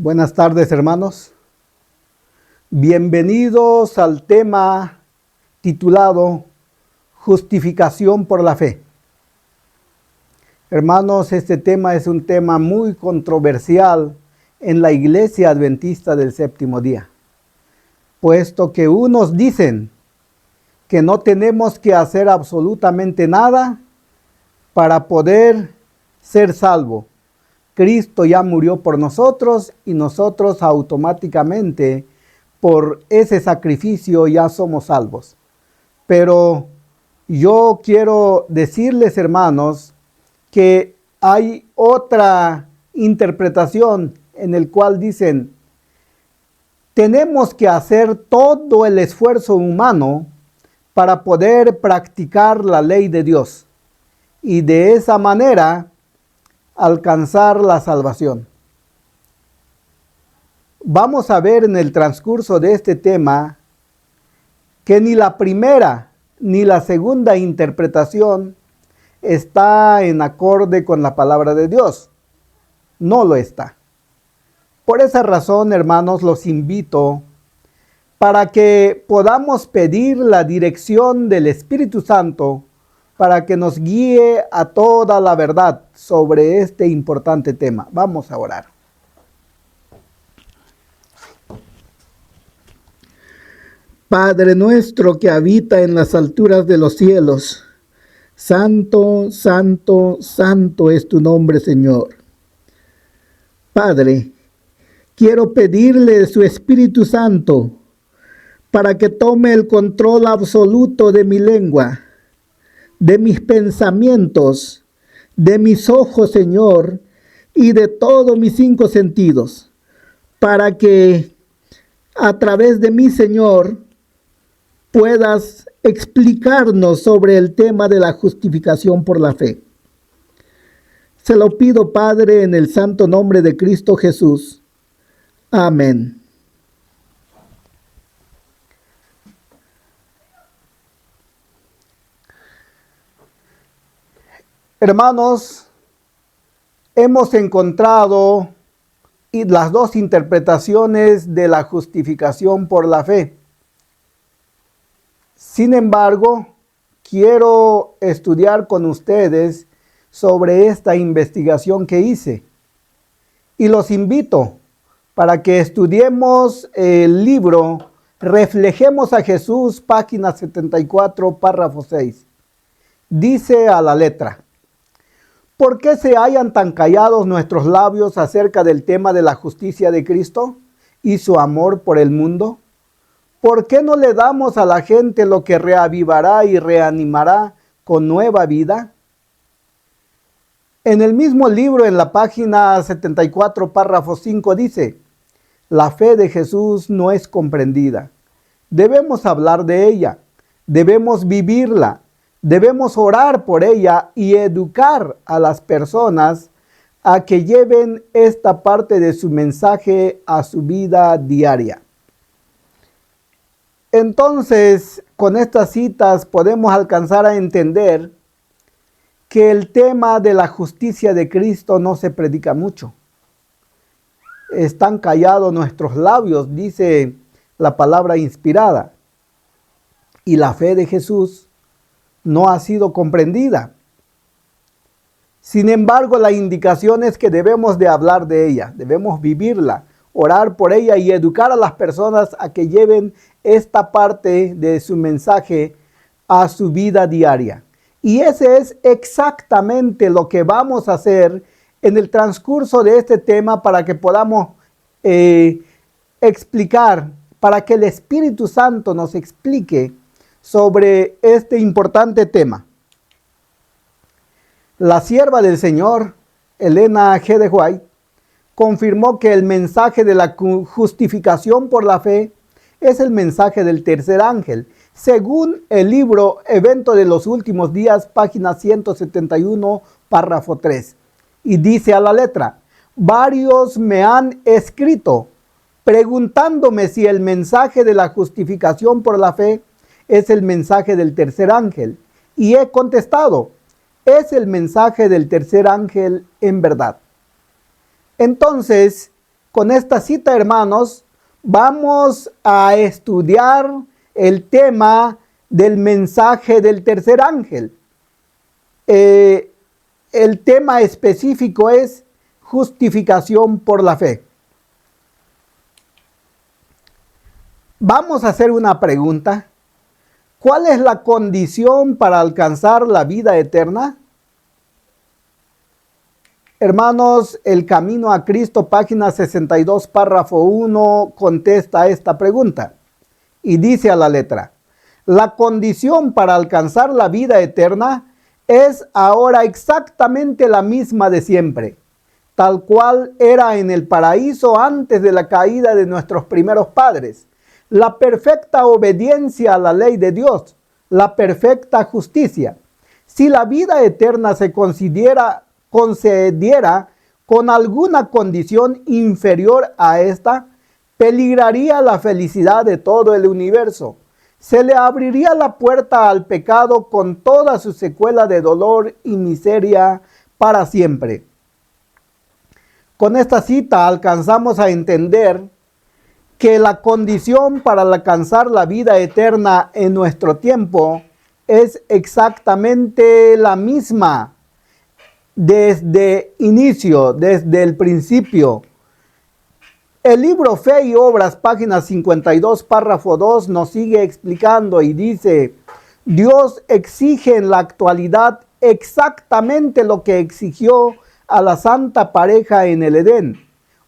Buenas tardes, hermanos. Bienvenidos al tema titulado Justificación por la Fe. Hermanos, este tema es un tema muy controversial en la Iglesia Adventista del Séptimo Día, puesto que unos dicen que no tenemos que hacer absolutamente nada para poder ser salvos. Cristo ya murió por nosotros y nosotros automáticamente por ese sacrificio ya somos salvos. Pero yo quiero decirles, hermanos, que hay otra interpretación en el cual dicen, tenemos que hacer todo el esfuerzo humano para poder practicar la ley de Dios y de esa manera alcanzar la salvación. Vamos a ver en el transcurso de este tema que ni la primera ni la segunda interpretación está en acorde con la palabra de Dios. No lo está. Por esa razón, hermanos, los invito para que podamos pedir la dirección del Espíritu Santo para que nos guíe a toda la verdad sobre este importante tema. Vamos a orar. Padre nuestro que habita en las alturas de los cielos, santo, santo, santo es tu nombre, Señor. Padre, quiero pedirle su Espíritu Santo para que tome el control absoluto de mi lengua, de mis pensamientos, de mis ojos, Señor, y de todos mis 5 sentidos, para que a través de mí, Señor, puedas explicarnos sobre el tema de la justificación por la fe. Se lo pido, Padre, en el santo nombre de Cristo Jesús. Amén. Hermanos, hemos encontrado las dos interpretaciones de la justificación por la fe. Sin embargo, quiero estudiar con ustedes sobre esta investigación que hice. Y los invito para que estudiemos el libro Reflejemos a Jesús, página 74, párrafo 6. Dice a la letra: ¿por qué se hallan tan callados nuestros labios acerca del tema de la justicia de Cristo y su amor por el mundo? ¿Por qué no le damos a la gente lo que reavivará y reanimará con nueva vida? En el mismo libro, en la página 74, párrafo 5, dice: la fe de Jesús no es comprendida. Debemos hablar de ella, debemos vivirla, debemos orar por ella y educar a las personas a que lleven esta parte de su mensaje a su vida diaria. Entonces, con estas citas podemos alcanzar a entender que el tema de la justicia de Cristo no se predica mucho. Están callados nuestros labios, dice la palabra inspirada, y la fe de Jesús no ha sido comprendida. Sin embargo, la indicación es que debemos de hablar de ella, debemos vivirla, orar por ella y educar a las personas a que lleven esta parte de su mensaje a su vida diaria. Y ese es exactamente lo que vamos a hacer en el transcurso de este tema para que podamos explicar, para que el Espíritu Santo nos explique sobre este importante tema. La sierva del Señor, Elena G. de White, confirmó que el mensaje de la justificación por la fe es el mensaje del tercer ángel, según el libro Evento de los Últimos Días, página 171, párrafo 3. Y dice a la letra: varios me han escrito preguntándome si el mensaje de la justificación por la fe es el mensaje del tercer ángel. Y he contestado: es el mensaje del tercer ángel en verdad. Entonces, Con esta cita, hermanos, vamos a estudiar el tema del mensaje del tercer ángel. El tema específico es justificación por la fe. Vamos a hacer una pregunta. ¿Cuál es la condición para alcanzar la vida eterna? Hermanos, El Camino a Cristo, página 62, párrafo 1, contesta esta pregunta y dice a la letra: la condición para alcanzar la vida eterna es ahora exactamente la misma de siempre, tal cual era en el paraíso antes de la caída de nuestros primeros padres. La perfecta obediencia a la ley de Dios, la perfecta justicia. Si la vida eterna se concediera con alguna condición inferior a esta, peligraría la felicidad de todo el universo. Se le abriría la puerta al pecado con toda su secuela de dolor y miseria para siempre. Con esta cita alcanzamos a entender que la condición para alcanzar la vida eterna en nuestro tiempo es exactamente la misma desde inicio, desde el principio. El libro Fe y Obras, página 52, párrafo 2, nos sigue explicando y dice: Dios exige en la actualidad exactamente lo que exigió a la santa pareja en el Edén: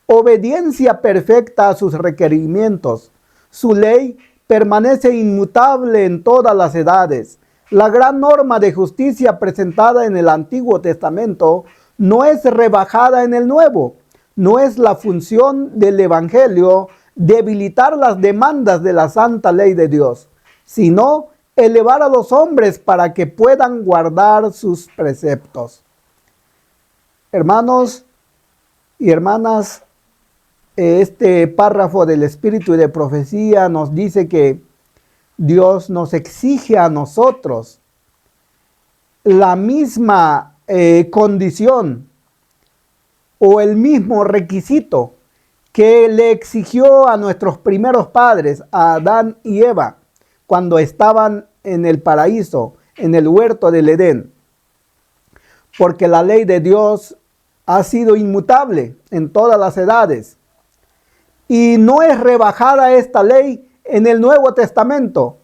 obediencia perfecta a sus requerimientos. Su ley permanece inmutable en todas las edades. La gran norma de justicia presentada en el Antiguo Testamento no es rebajada en el Nuevo. No es la función del Evangelio debilitar las demandas de la santa ley de Dios, sino elevar a los hombres para que puedan guardar sus preceptos. Hermanos y hermanas, este párrafo del Espíritu y de Profecía nos dice que Dios nos exige a nosotros la misma condición o el mismo requisito que le exigió a nuestros primeros padres, a Adán y Eva, cuando estaban en el paraíso, en el huerto del Edén. Porque la ley de Dios ha sido inmutable en todas las edades. Y no es rebajada esta ley en el Nuevo Testamento,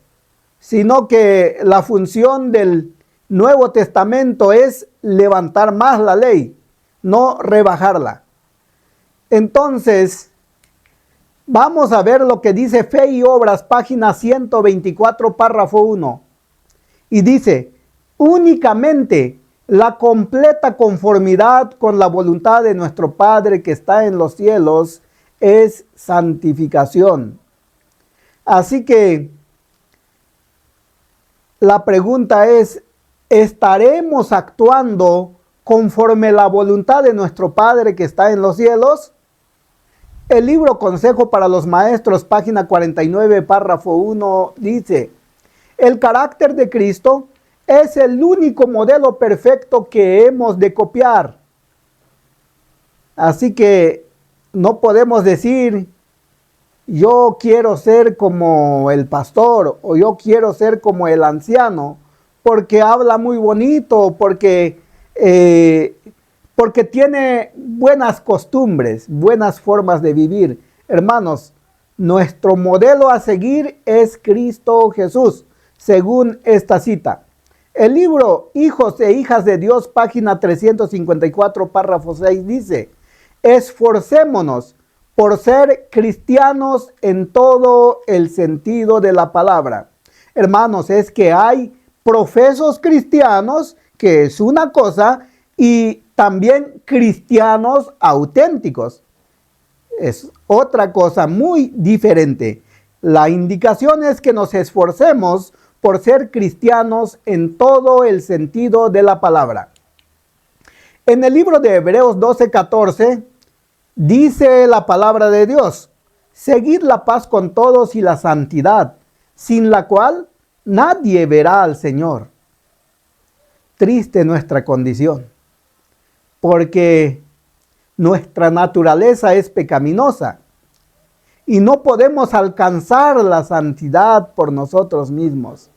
sino que la función del Nuevo Testamento es levantar más la ley, no rebajarla. Entonces, vamos a ver lo que dice Fe y Obras, página 124, párrafo 1. Y dice: únicamente la completa conformidad con la voluntad de nuestro Padre que está en los cielos es santificación. Así que la pregunta es: ¿estaremos actuando conforme la voluntad de nuestro Padre que está en los cielos? El libro Consejo para los Maestros, página 49, párrafo 1, dice: el carácter de Cristo es el único modelo perfecto que hemos de copiar. Así que no podemos decir: yo quiero ser como el pastor o yo quiero ser como el anciano, porque habla muy bonito, porque tiene buenas costumbres, buenas formas de vivir. Hermanos, nuestro modelo a seguir es Cristo Jesús, según esta cita. El libro Hijos e Hijas de Dios, página 354, párrafo 6, dice: esforcémonos por ser cristianos en todo el sentido de la palabra. Hermanos, es que hay profesos cristianos, que es una cosa, y también cristianos auténticos. Es otra cosa muy diferente. La indicación es que nos esforcemos por ser cristianos en todo el sentido de la palabra. En el libro de Hebreos 12:14 dice la palabra de Dios: seguid la paz con todos y la santidad, sin la cual nadie verá al Señor. Triste nuestra condición, porque nuestra naturaleza es pecaminosa y no podemos alcanzar la santidad por nosotros mismos.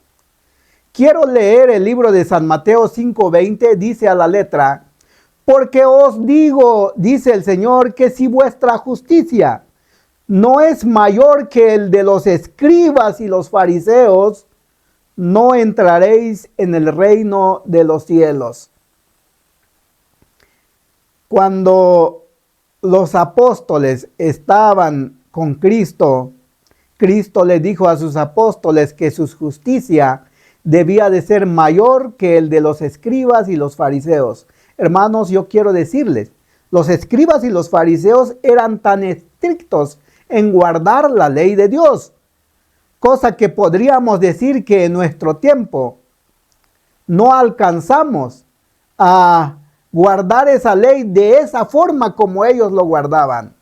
Quiero leer el libro de San Mateo 5:20, dice a la letra: porque os digo, dice el Señor, que si vuestra justicia no es mayor que el de los escribas y los fariseos, no entraréis en el reino de los cielos. Cuando los apóstoles estaban con Cristo, Cristo le dijo a sus apóstoles que su justicia debía de ser mayor que el de los escribas y los fariseos. Hermanos, yo quiero decirles, los escribas y los fariseos eran tan estrictos en guardar la ley de Dios, cosa que podríamos decir que en nuestro tiempo no alcanzamos a guardar esa ley de esa forma como ellos lo guardaban,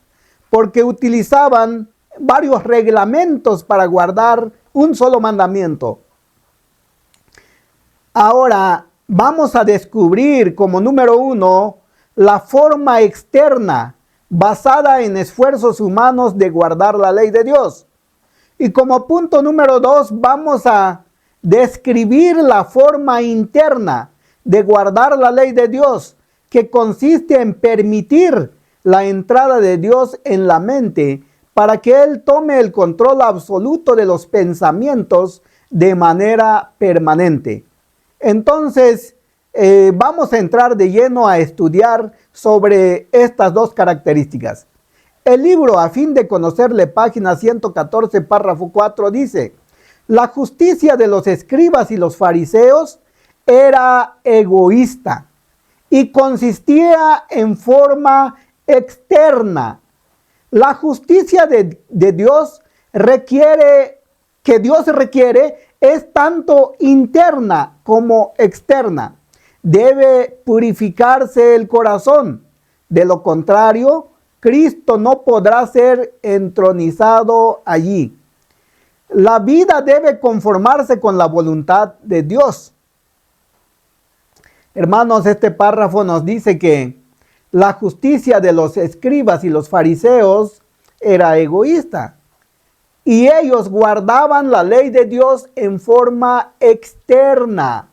porque utilizaban varios reglamentos para guardar un solo mandamiento. Ahora vamos a descubrir como número 1 la forma externa basada en esfuerzos humanos de guardar la ley de Dios. Y como punto número 2 vamos a describir la forma interna de guardar la ley de Dios, que consiste en permitir la entrada de Dios en la mente para que Él tome el control absoluto de los pensamientos de manera permanente. Entonces, vamos a entrar de lleno a estudiar sobre estas dos características. El libro, a fin de conocerle, página 114, párrafo 4, dice: la justicia de los escribas y los fariseos era egoísta y consistía en forma externa. La justicia de Dios que Dios requiere es tanto interna como externa. Debe purificarse el corazón. De lo contrario, Cristo no podrá ser entronizado allí. La vida debe conformarse con la voluntad de Dios. Hermanos, este párrafo nos dice que la justicia de los escribas y los fariseos era egoísta, y ellos guardaban la ley de Dios en forma externa.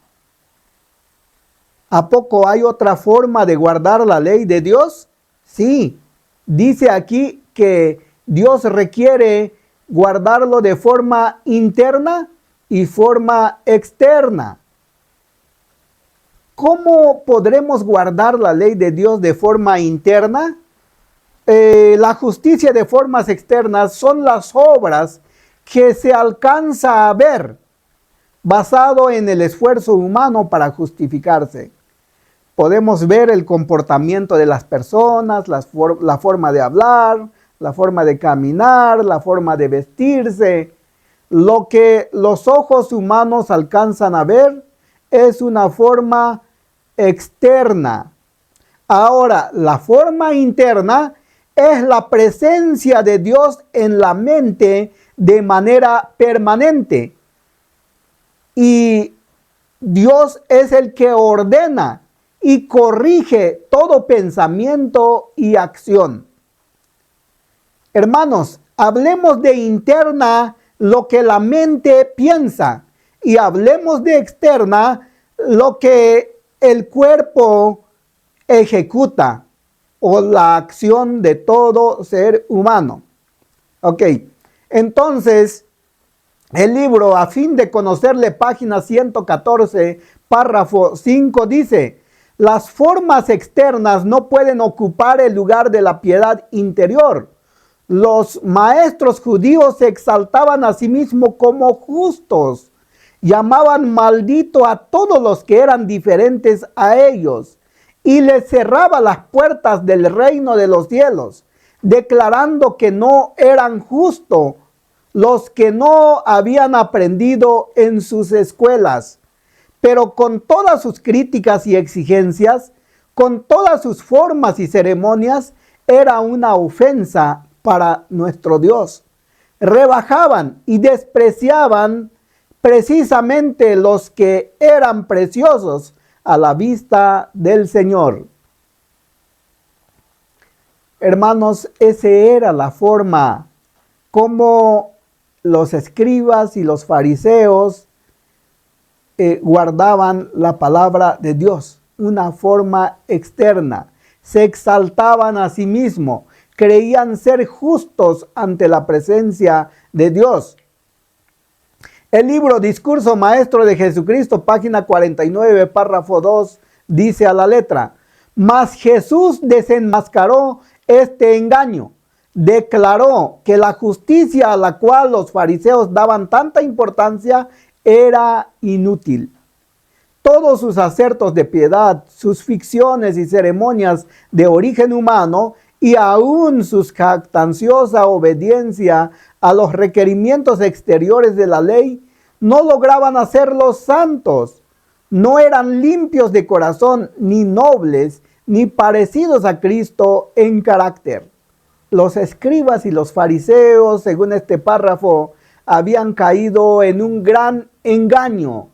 ¿A poco hay otra forma de guardar la ley de Dios? Sí, dice aquí que Dios requiere guardarlo de forma interna y forma externa. ¿Cómo podremos guardar la ley de Dios de forma interna? La justicia de formas externas son las obras que se alcanza a ver basado en el esfuerzo humano para justificarse. Podemos ver el comportamiento de las personas, la forma de hablar, la forma de caminar, la forma de vestirse. Lo que los ojos humanos alcanzan a ver es una forma externa. Ahora, la forma interna es la presencia de Dios en la mente de manera permanente. Y Dios es el que ordena y corrige todo pensamiento y acción. Hermanos, hablemos de interna lo que la mente piensa y hablemos de externa lo que el cuerpo ejecuta o la acción de todo ser humano. Ok, entonces el libro, a fin de conocerle, página 114, párrafo 5, dice: las formas externas no pueden ocupar el lugar de la piedad interior. Los maestros judíos se exaltaban a sí mismos como justos, llamaban maldito a todos los que eran diferentes a ellos, y les cerraba las puertas del reino de los cielos, declarando que no eran justos los que no habían aprendido en sus escuelas. Pero con todas sus críticas y exigencias, con todas sus formas y ceremonias, era una ofensa para nuestro Dios. Rebajaban y despreciaban precisamente los que eran preciosos a la vista del Señor. Hermanos, esa era la forma como los escribas y los fariseos guardaban la palabra de Dios, una forma externa. Se exaltaban a sí mismos, creían ser justos ante la presencia de Dios. El libro Discurso Maestro de Jesucristo, página 49, párrafo 2, dice a la letra: mas Jesús desenmascaró este engaño, declaró que la justicia a la cual los fariseos daban tanta importancia era inútil. Todos sus acertos de piedad, sus ficciones y ceremonias de origen humano y aún su jactanciosa obediencia a los requerimientos exteriores de la ley no lograban hacerlos santos. No eran limpios de corazón, ni nobles, ni parecidos a Cristo en carácter. Los escribas y los fariseos, según este párrafo, habían caído en un gran engaño.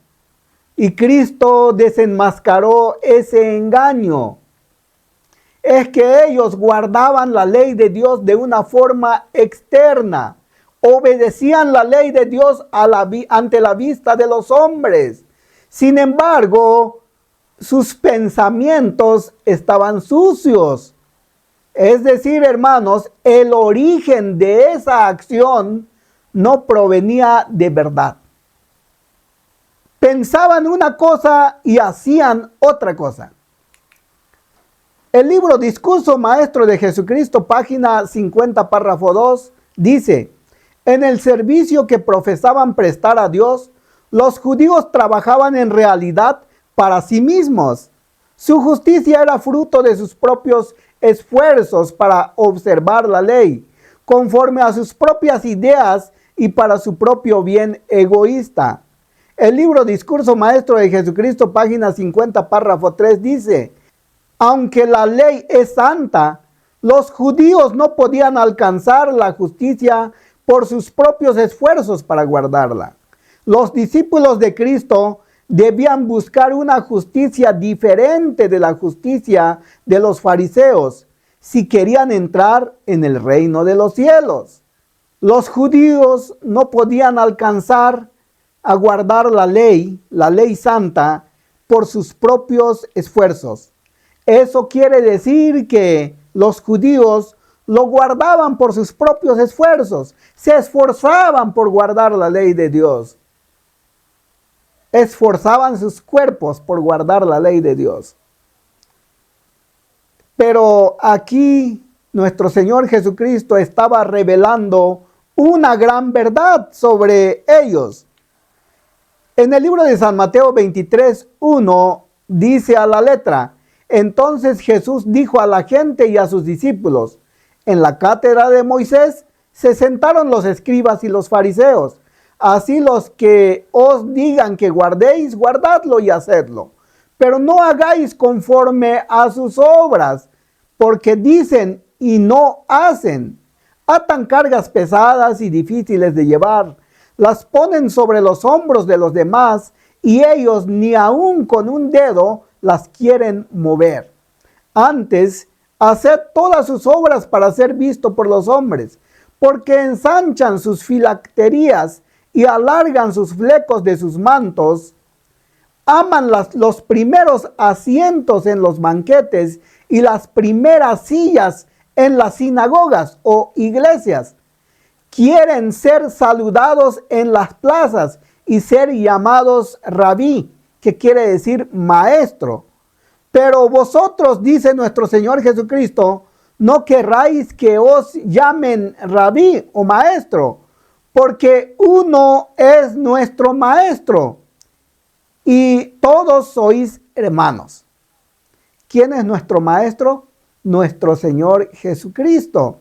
Y Cristo desenmascaró ese engaño. Es que ellos guardaban la ley de Dios de una forma externa. Obedecían la ley de Dios ante la vista de los hombres. Sin embargo, sus pensamientos estaban sucios. Es decir, hermanos, el origen de esa acción no provenía de verdad. Pensaban una cosa y hacían otra cosa. El libro Discurso Maestro de Jesucristo, página 50, párrafo 2, dice: en el servicio que profesaban prestar a Dios, los judíos trabajaban en realidad para sí mismos. Su justicia era fruto de sus propios esfuerzos para observar la ley, conforme a sus propias ideas y para su propio bien egoísta. El libro Discurso Maestro de Jesucristo, página 50, párrafo 3, dice: aunque la ley es santa, los judíos no podían alcanzar la justicia por sus propios esfuerzos para guardarla. Los discípulos de Cristo debían buscar una justicia diferente de la justicia de los fariseos si querían entrar en el reino de los cielos. Los judíos no podían alcanzar a guardar la ley santa, por sus propios esfuerzos. Eso quiere decir que los judíos lo guardaban por sus propios esfuerzos, se esforzaban por guardar la ley de Dios. Esforzaban sus cuerpos por guardar la ley de Dios. Pero aquí nuestro Señor Jesucristo estaba revelando una gran verdad sobre ellos. En el libro de San Mateo 23:1 dice a la letra: entonces Jesús dijo a la gente y a sus discípulos: en la cátedra de Moisés se sentaron los escribas y los fariseos. Así los que os digan que guardéis, guardadlo y hacedlo. Pero no hagáis conforme a sus obras, porque dicen y no hacen. Atan cargas pesadas y difíciles de llevar, las ponen sobre los hombros de los demás, y ellos ni aun con un dedo las quieren mover. Antes, haced todas sus obras para ser visto por los hombres, porque ensanchan sus filacterías y alargan sus flecos de sus mantos, aman los primeros asientos en los banquetes y las primeras sillas en las sinagogas o iglesias. Quieren ser saludados en las plazas y ser llamados rabí, que quiere decir maestro. Pero vosotros, dice nuestro Señor Jesucristo, no querráis que os llamen rabí o maestro, porque uno es nuestro maestro y todos sois hermanos. ¿Quién es nuestro maestro? Nuestro Señor Jesucristo.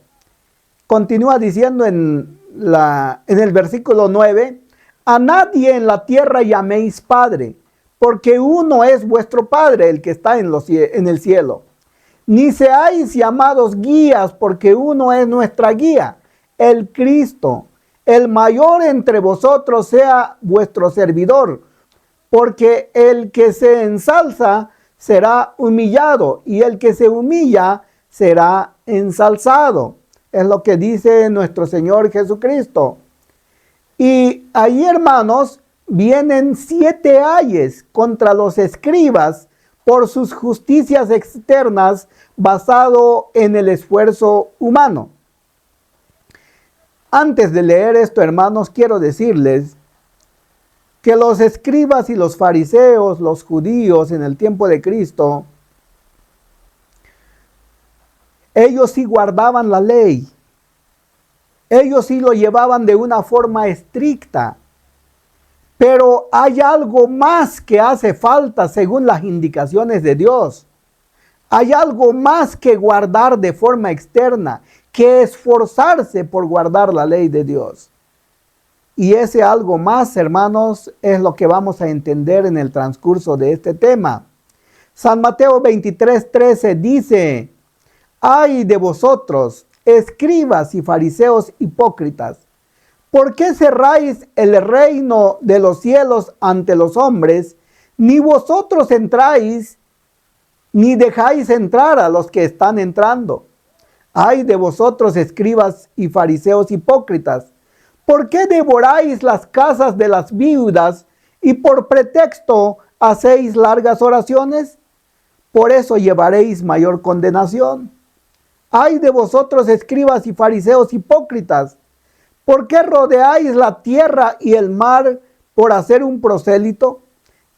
Continúa diciendo en el versículo 9: a nadie en la tierra llaméis Padre, porque uno es vuestro Padre, el que está en el cielo. Ni seáis llamados guías, porque uno es nuestra guía, el Cristo. El mayor entre vosotros sea vuestro servidor, porque el que se ensalza será humillado, y el que se humilla será ensalzado. Es lo que dice nuestro Señor Jesucristo. Y ahí, hermanos, vienen 7 ayes contra los escribas por sus justicias externas basado en el esfuerzo humano. Antes de leer esto, hermanos, quiero decirles que los escribas y los fariseos, los judíos en el tiempo de Cristo, ellos sí guardaban la ley. Ellos sí lo llevaban de una forma estricta. Pero hay algo más que hace falta según las indicaciones de Dios. Hay algo más que guardar de forma externa, que esforzarse por guardar la ley de Dios. Y ese algo más, hermanos, es lo que vamos a entender en el transcurso de este tema. San Mateo 23:13 dice: ay de vosotros, escribas y fariseos hipócritas, ¿por qué cerráis el reino de los cielos ante los hombres? Ni vosotros entráis, ni dejáis entrar a los que están entrando. Ay de vosotros, escribas y fariseos hipócritas, ¿por qué devoráis las casas de las viudas y por pretexto hacéis largas oraciones? Por eso llevaréis mayor condenación. Ay de vosotros, escribas y fariseos hipócritas, ¿por qué rodeáis la tierra y el mar por hacer un prosélito?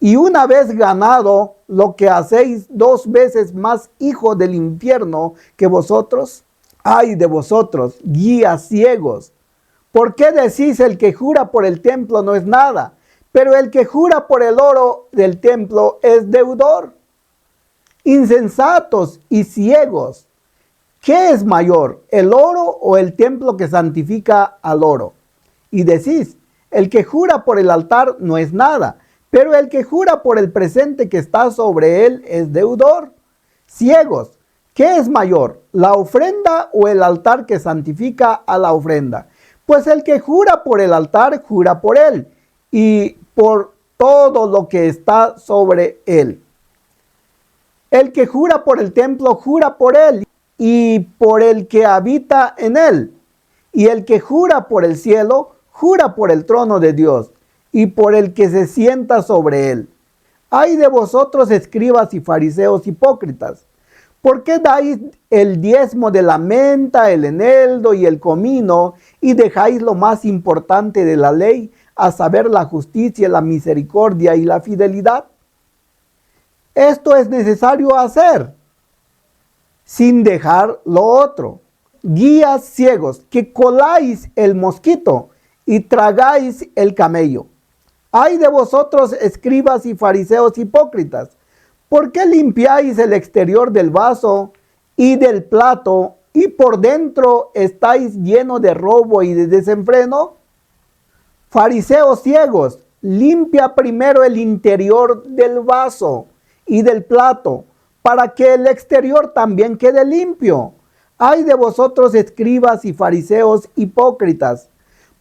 Y una vez ganado, lo que hacéis 2 veces más hijo del infierno que vosotros. Ay de vosotros, guías ciegos, ¿por qué decís el que jura por el templo no es nada, pero el que jura por el oro del templo es deudor? Insensatos y ciegos, ¿qué es mayor, el oro o el templo que santifica al oro? Y decís, el que jura por el altar no es nada, pero el que jura por el presente que está sobre él es deudor. Ciegos, ¿qué es mayor, la ofrenda o el altar que santifica a la ofrenda? Pues el que jura por el altar, jura por él y por todo lo que está sobre él. El que jura por el templo, jura por él y por el que habita en él. Y el que jura por el cielo, jura por el trono de Dios y por el que se sienta sobre él. Ay de vosotros, escribas y fariseos hipócritas, ¿por qué dais el diezmo de la menta, el eneldo y el comino y dejáis lo más importante de la ley, a saber la justicia, la misericordia y la fidelidad? Esto es necesario hacer, sin dejar lo otro. Guías ciegos, que coláis el mosquito y tragáis el camello. Ay de vosotros, escribas y fariseos hipócritas, ¿por qué limpiáis el exterior del vaso y del plato y por dentro estáis llenos de robo y de desenfreno? Fariseos ciegos, limpia primero el interior del vaso y del plato, para que el exterior también quede limpio. Ay de vosotros, escribas y fariseos hipócritas,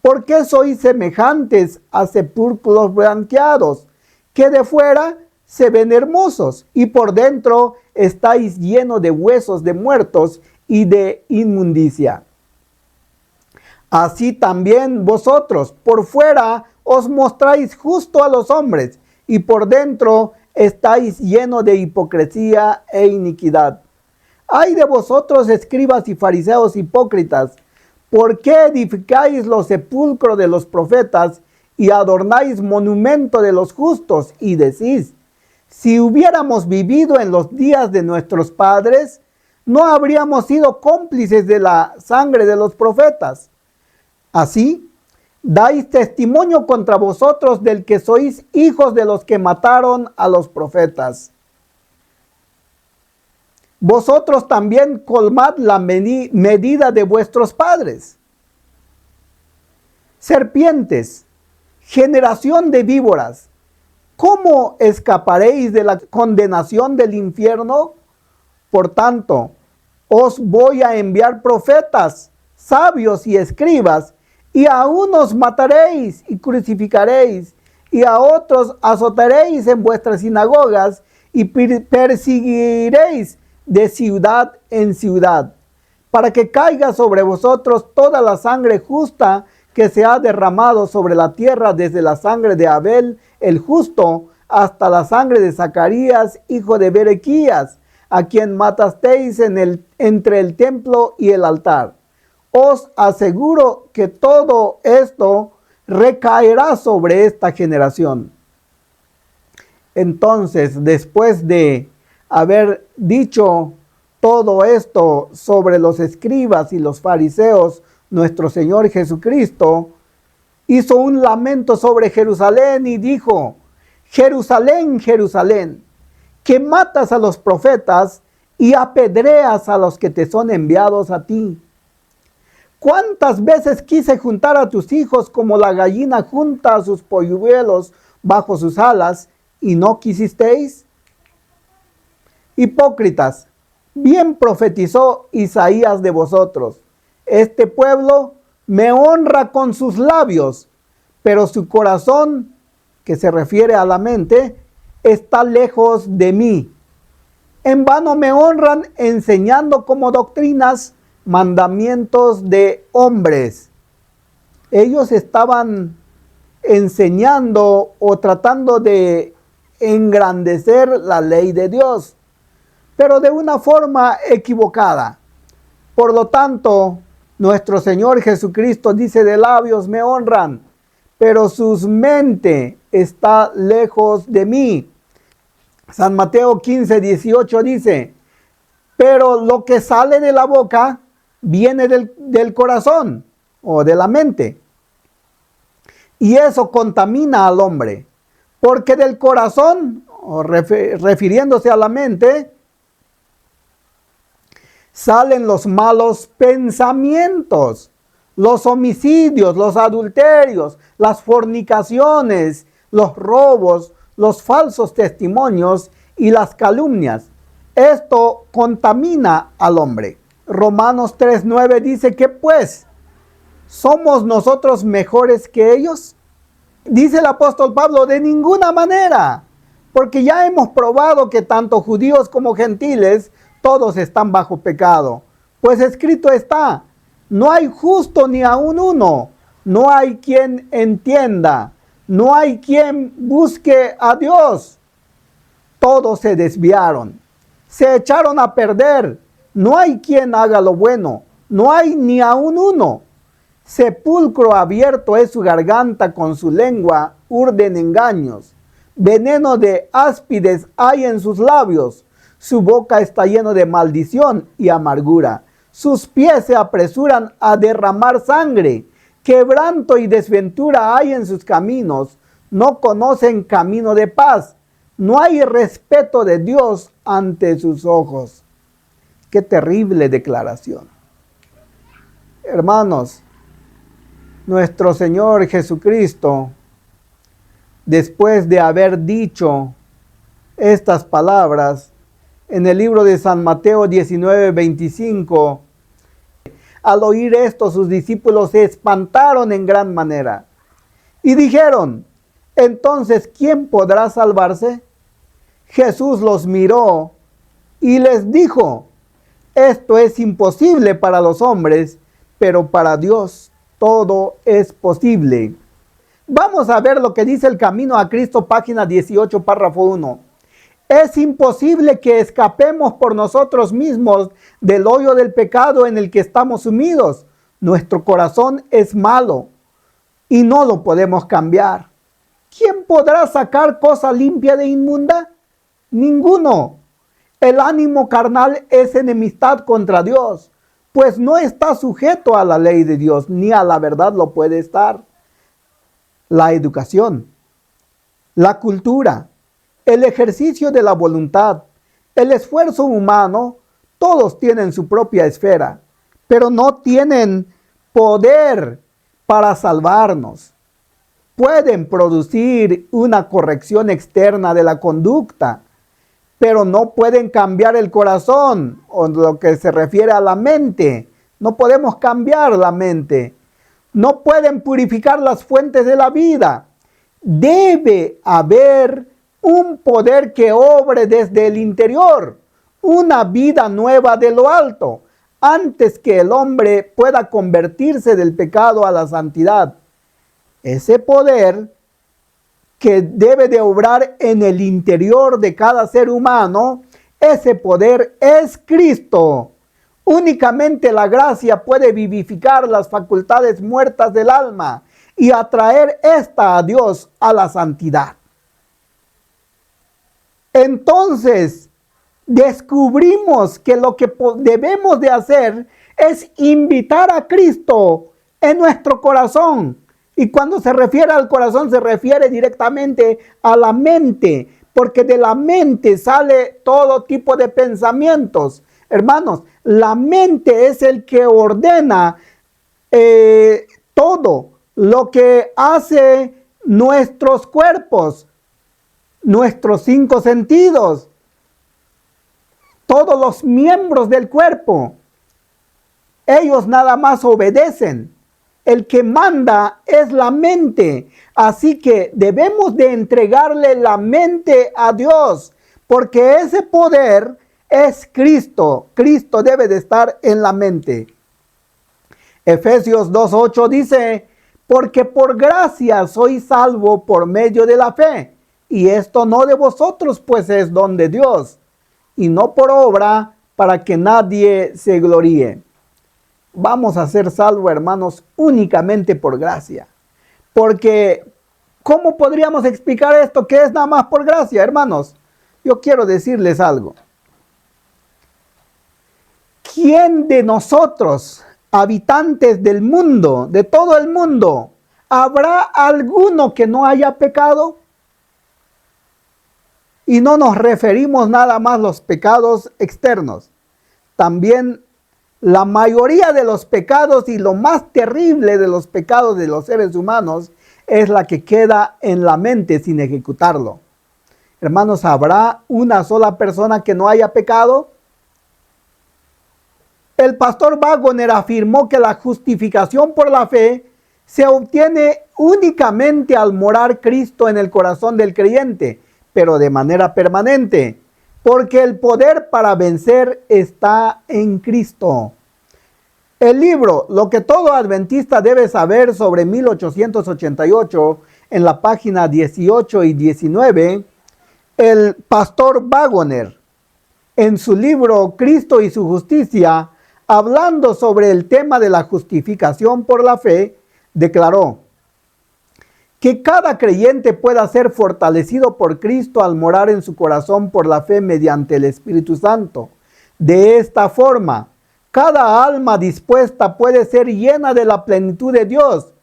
¿por qué sois semejantes a sepulcros blanqueados, que de fuera se ven hermosos y por dentro estáis llenos de huesos de muertos y de inmundicia? Así también vosotros por fuera os mostráis justo a los hombres y por dentro estáis llenos de hipocresía e iniquidad. Ay de vosotros, escribas y fariseos hipócritas, ¿por qué edificáis los sepulcros de los profetas y adornáis monumento de los justos? Y decís, si hubiéramos vivido en los días de nuestros padres, no habríamos sido cómplices de la sangre de los profetas. Así, dais testimonio contra vosotros del que sois hijos de los que mataron a los profetas. Vosotros también colmad la medida de vuestros padres. Serpientes, generación de víboras, ¿cómo escaparéis de la condenación del infierno? Por tanto, os voy a enviar profetas, sabios y escribas, y a unos mataréis y crucificaréis, y a otros azotaréis en vuestras sinagogas, y perseguiréis de ciudad en ciudad, para que caiga sobre vosotros toda la sangre justa que se ha derramado sobre la tierra, desde la sangre de Abel el justo hasta la sangre de Zacarías, hijo de Berequías, a quien matasteis entre el templo y el altar. Os aseguro que todo esto recaerá sobre esta generación. Entonces, después de haber dicho todo esto sobre los escribas y los fariseos, nuestro Señor Jesucristo hizo un lamento sobre Jerusalén y dijo: Jerusalén, Jerusalén, que matas a los profetas y apedreas a los que te son enviados a ti. ¿Cuántas veces quise juntar a tus hijos como la gallina junta a sus polluelos bajo sus alas, y no quisisteis? Hipócritas, bien profetizó Isaías de vosotros: este pueblo me honra con sus labios, pero su corazón, que se refiere a la mente, está lejos de mí. En vano me honran enseñando como doctrinas mandamientos de hombres. Ellos estaban enseñando o tratando de engrandecer la ley de Dios, pero de una forma equivocada. Por lo tanto, nuestro Señor Jesucristo dice: de labios me honran, pero su mente está lejos de mí. San Mateo 15:18 dice: pero lo que sale de la boca viene del corazón o de la mente, y eso contamina al hombre, porque del corazón, o refiriéndose a la mente, salen los malos pensamientos, los homicidios, los adulterios, las fornicaciones, los robos, los falsos testimonios y las calumnias. Esto contamina al hombre. Romanos 3:9 dice que pues, ¿somos nosotros mejores que ellos? Dice el apóstol Pablo: de ninguna manera, porque ya hemos probado que tanto judíos como gentiles todos están bajo pecado. Pues escrito está: no hay justo ni aun uno, no hay quien entienda, no hay quien busque a Dios. Todos se desviaron, se echaron a perder, no hay quien haga lo bueno, no hay ni aun uno. Sepulcro abierto es su garganta, con su lengua urden engaños. Veneno de áspides hay en sus labios. Su boca está lleno de maldición y amargura. Sus pies se apresuran a derramar sangre. Quebranto y desventura hay en sus caminos. No conocen camino de paz. No hay respeto de Dios ante sus ojos. Qué terrible declaración. Hermanos, nuestro Señor Jesucristo, después de haber dicho estas palabras, en el libro de San Mateo 19:25, al oír esto, sus discípulos se espantaron en gran manera y dijeron: entonces, ¿quién podrá salvarse? Jesús los miró y les dijo: esto es imposible para los hombres, pero para Dios todo es posible. Vamos a ver lo que dice el Camino a Cristo, página 18, párrafo 1. Es imposible que escapemos por nosotros mismos del hoyo del pecado en el que estamos sumidos. Nuestro corazón es malo y no lo podemos cambiar. ¿Quién podrá sacar cosa limpia de inmunda? Ninguno. El ánimo carnal es enemistad contra Dios, pues no está sujeto a la ley de Dios, ni a la verdad lo puede estar. La educación, la cultura, el ejercicio de la voluntad, el esfuerzo humano, todos tienen su propia esfera, pero no tienen poder para salvarnos. Pueden producir una corrección externa de la conducta, pero no pueden cambiar el corazón, o lo que se refiere a la mente. No podemos cambiar la mente. No pueden purificar las fuentes de la vida. Debe haber un poder que obre desde el interior, una vida nueva de lo alto, antes que el hombre pueda convertirse del pecado a la santidad. Ese poder que debe de obrar en el interior de cada ser humano, ese poder es Cristo. Únicamente la gracia puede vivificar las facultades muertas del alma y atraer esta a Dios, a la santidad. Entonces, descubrimos que lo que debemos de hacer es invitar a Cristo en nuestro corazón. Y cuando se refiere al corazón, se refiere directamente a la mente, porque de la mente sale todo tipo de pensamientos. Hermanos, la mente es el que ordena todo lo que hace nuestros cuerpos, nuestros 5 sentidos, todos los miembros del cuerpo. Ellos nada más obedecen. El que manda es la mente. Así que debemos de entregarle la mente a Dios, porque ese poder es Cristo. Cristo debe de estar en la mente. Efesios 2:8 dice, porque por gracia soy salvo por medio de la fe. Y esto no de vosotros, pues es don de Dios, y no por obra, para que nadie se gloríe. Vamos a ser salvos, hermanos, únicamente por gracia. Porque, ¿cómo podríamos explicar esto que es nada más por gracia, hermanos? Yo quiero decirles algo. ¿Quién de nosotros, habitantes del mundo, de todo el mundo, habrá alguno que no haya pecado? Y no nos referimos nada más a los pecados externos. También la mayoría de los pecados y lo más terrible de los pecados de los seres humanos es la que queda en la mente sin ejecutarlo. Hermanos, ¿habrá una sola persona que no haya pecado? El pastor Waggoner afirmó que la justificación por la fe se obtiene únicamente al morar Cristo en el corazón del creyente, pero de manera permanente, porque el poder para vencer está en Cristo. El libro Lo que todo adventista debe saber sobre 1888, en la página 18 y 19, el pastor Waggoner, en su libro Cristo y su justicia, hablando sobre el tema de la justificación por la fe, declaró que cada creyente pueda ser fortalecido por Cristo al morar en su corazón por la fe mediante el Espíritu Santo. De esta forma, cada alma dispuesta puede ser llena de la plenitud de Dios,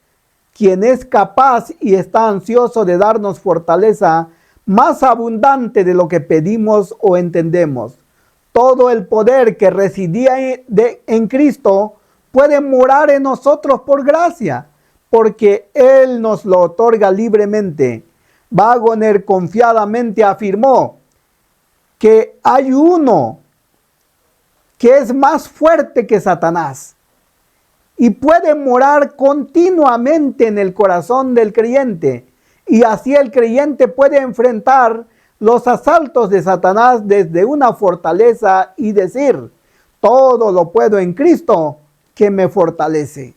quien es capaz y está ansioso de darnos fortaleza más abundante de lo que pedimos o entendemos. Todo el poder que residía en Cristo puede morar en nosotros por gracia, porque Él nos lo otorga libremente. Waggoner confiadamente afirmó que hay uno que es más fuerte que Satanás y puede morar continuamente en el corazón del creyente, y así el creyente puede enfrentar los asaltos de Satanás desde una fortaleza y decir, todo lo puedo en Cristo que me fortalece.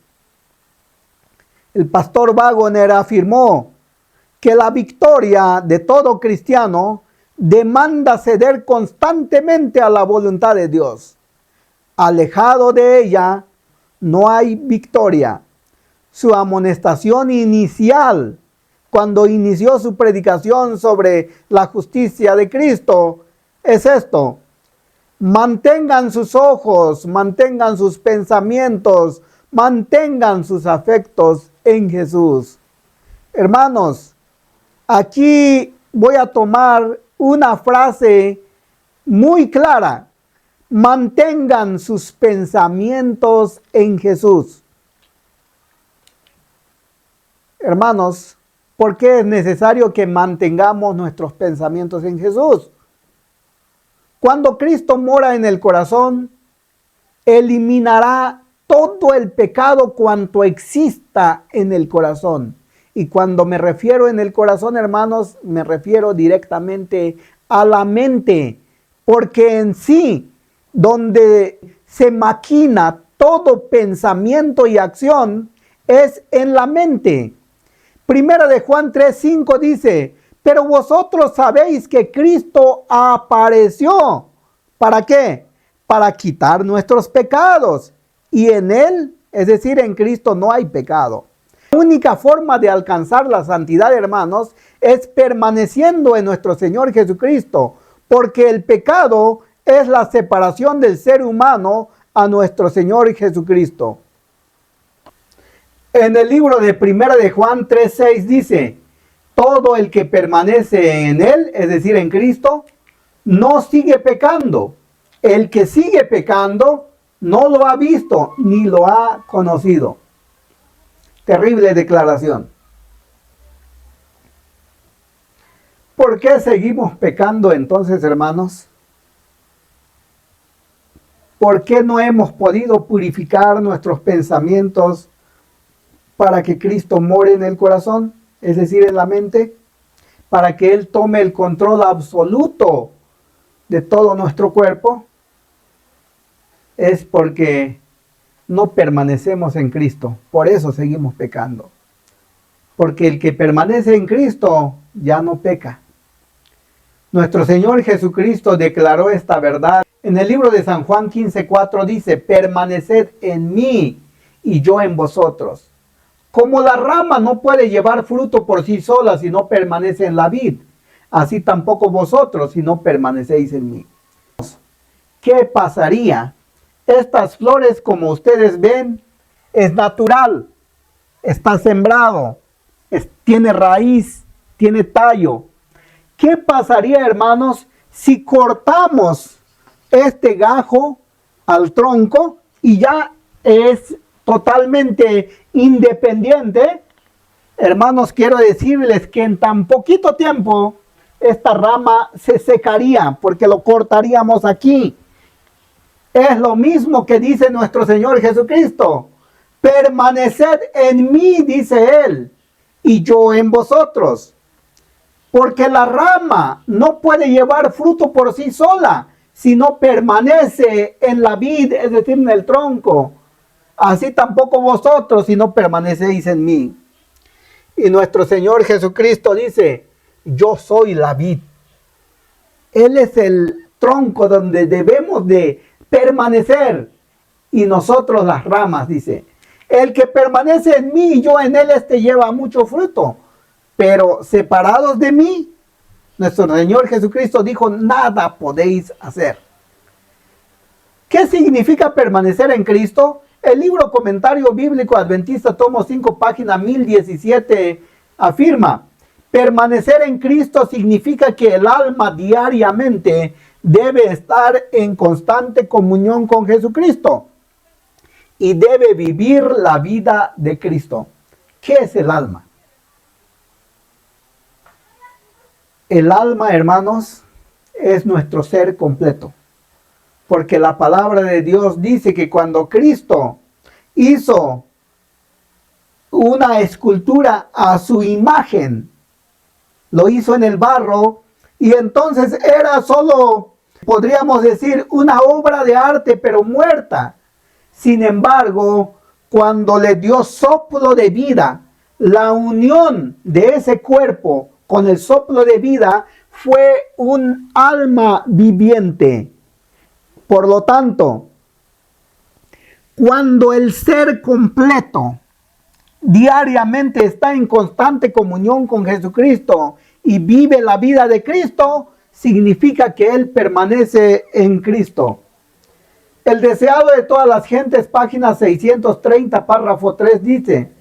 El pastor Waggoner afirmó que la victoria de todo cristiano demanda ceder constantemente a la voluntad de Dios. Alejado de ella, no hay victoria. Su amonestación inicial, cuando inició su predicación sobre la justicia de Cristo, es esto: mantengan sus ojos, mantengan sus pensamientos, mantengan sus afectos en Jesús. Hermanos, aquí voy a tomar una frase muy clara: mantengan sus pensamientos en Jesús. Hermanos, ¿por qué es necesario que mantengamos nuestros pensamientos en Jesús? Cuando Cristo mora en el corazón, eliminará todo el pecado cuanto exista en el corazón. Y cuando me refiero en el corazón, hermanos, me refiero directamente a la mente. porque en sí, donde se maquina todo pensamiento y acción, es en la mente. Primera de Juan 3:5 dice, pero vosotros sabéis que Cristo apareció. ¿Para qué? Para quitar nuestros pecados. Y en Él, es decir, en Cristo no hay pecado. La única forma de alcanzar la santidad, hermanos, es permaneciendo en nuestro Señor Jesucristo, porque el pecado es la separación del ser humano a nuestro Señor Jesucristo. En el libro de Primera de Juan 3:6 dice, todo el que permanece en Él, es decir, en Cristo, no sigue pecando. El que sigue pecando no lo ha visto ni lo ha conocido. Terrible declaración. ¿Por qué seguimos pecando entonces, hermanos? ¿Por qué no hemos podido purificar nuestros pensamientos para que Cristo more en el corazón, es decir, en la mente, para que Él tome el control absoluto de todo nuestro cuerpo? Es porque no permanecemos en Cristo, por eso seguimos pecando. Porque el que permanece en Cristo ya no peca. Nuestro Señor Jesucristo declaró esta verdad. En el libro de San Juan 15:4 dice, permaneced en mí y yo en vosotros. Como la rama no puede llevar fruto por sí sola si no permanece en la vid, así tampoco vosotros si no permanecéis en mí. ¿Qué pasaría? Estas flores, como ustedes ven, es natural, está sembrado, tiene raíz, tiene tallo. ¿Qué pasaría, hermanos, si cortamos este gajo al tronco y ya es totalmente independiente? Hermanos, quiero decirles que en tan poquito tiempo esta rama se secaría porque lo cortaríamos aquí. Es lo mismo que dice nuestro Señor Jesucristo. Permaneced en mí, dice Él, y yo en vosotros. Porque la rama no puede llevar fruto por sí sola, si no permanece en la vid, es decir, en el tronco. Así tampoco vosotros, si no permanecéis en mí. Y nuestro Señor Jesucristo dice, yo soy la vid. Él es el tronco donde debemos de permanecer. Y nosotros las ramas, dice. El que permanece en mí y yo en él, este lleva mucho fruto. Pero separados de mí, nuestro Señor Jesucristo dijo, nada podéis hacer. ¿Qué significa permanecer en Cristo? El libro Comentario Bíblico Adventista, tomo 5, página 1017, afirma, permanecer en Cristo significa que el alma diariamente debe estar en constante comunión con Jesucristo y debe vivir la vida de Cristo. ¿Qué es el alma? El alma, hermanos, es nuestro ser completo. Porque la palabra de Dios dice que cuando Cristo hizo una escultura a su imagen, lo hizo en el barro, y entonces era solo, podríamos decir, una obra de arte, pero muerta. Sin embargo, cuando le dio soplo de vida, la unión de ese cuerpo con el soplo de vida fue un alma viviente. Por lo tanto, cuando el ser completo diariamente está en constante comunión con Jesucristo y vive la vida de Cristo, significa que él permanece en Cristo. El deseado de todas las gentes, página 630, párrafo 3, dice,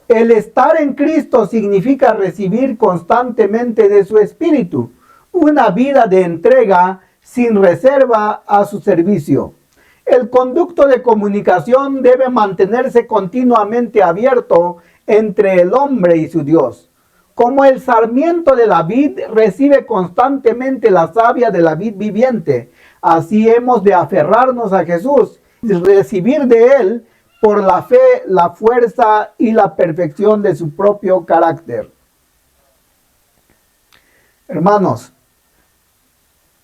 el estar en Cristo significa recibir constantemente de su Espíritu una vida de entrega sin reserva a su servicio. El conducto de comunicación debe mantenerse continuamente abierto entre el hombre y su Dios. Como el sarmiento de la vid recibe constantemente la savia de la vid viviente, así hemos de aferrarnos a Jesús y recibir de Él por la fe, la fuerza y la perfección de su propio carácter. Hermanos,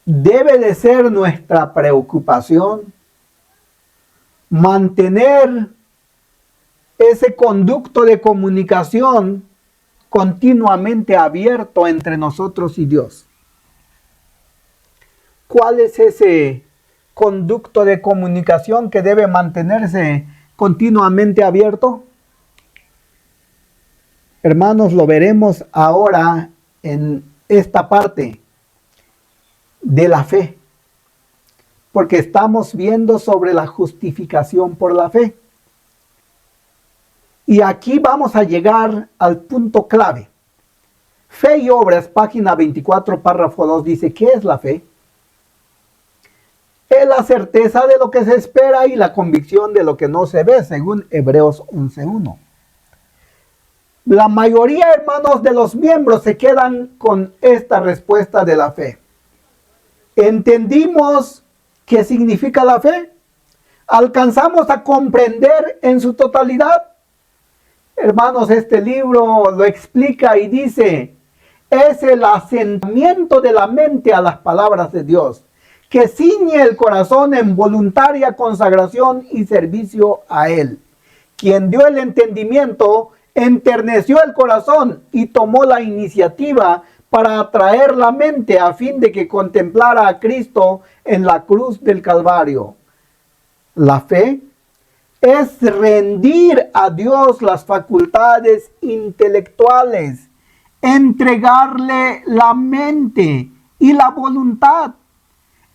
debe de ser nuestra preocupación mantener ese conducto de comunicación continuamente abierto entre nosotros y Dios. ¿Cuál es ese conducto de comunicación que debe mantenerse continuamente abierto? Hermanos, lo veremos ahora en esta parte de la fe, porque estamos viendo sobre la justificación por la fe. Y aquí vamos a llegar al punto clave. Fe y obras, página 24, párrafo 2, dice, ¿qué es la fe? Es la certeza de lo que se espera y la convicción de lo que no se ve, según Hebreos 11:1. La mayoría, hermanos, de los miembros se quedan con esta respuesta de la fe. ¿Entendimos qué significa la fe? ¿Alcanzamos a comprender en su totalidad? Hermanos, este libro lo explica y dice, es el asentamiento de la mente a las palabras de Dios, que ciñe el corazón en voluntaria consagración y servicio a Él. Quien dio el entendimiento, enterneció el corazón y tomó la iniciativa para atraer la mente a fin de que contemplara a Cristo en la cruz del Calvario. La fe es rendir a Dios las facultades intelectuales, entregarle la mente y la voluntad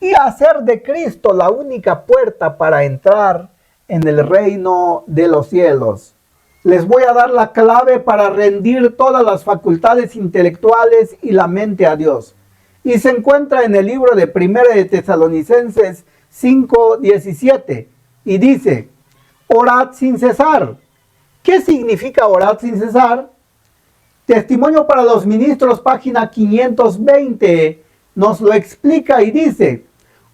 y hacer de Cristo la única puerta para entrar en el reino de los cielos. Les voy a dar la clave para rendir todas las facultades intelectuales y la mente a Dios. Y se encuentra en el libro de 1 de Tesalonicenses 5:17 y dice, orad sin cesar. ¿Qué significa orad sin cesar? Testimonio para los ministros, página 520, nos lo explica y dice,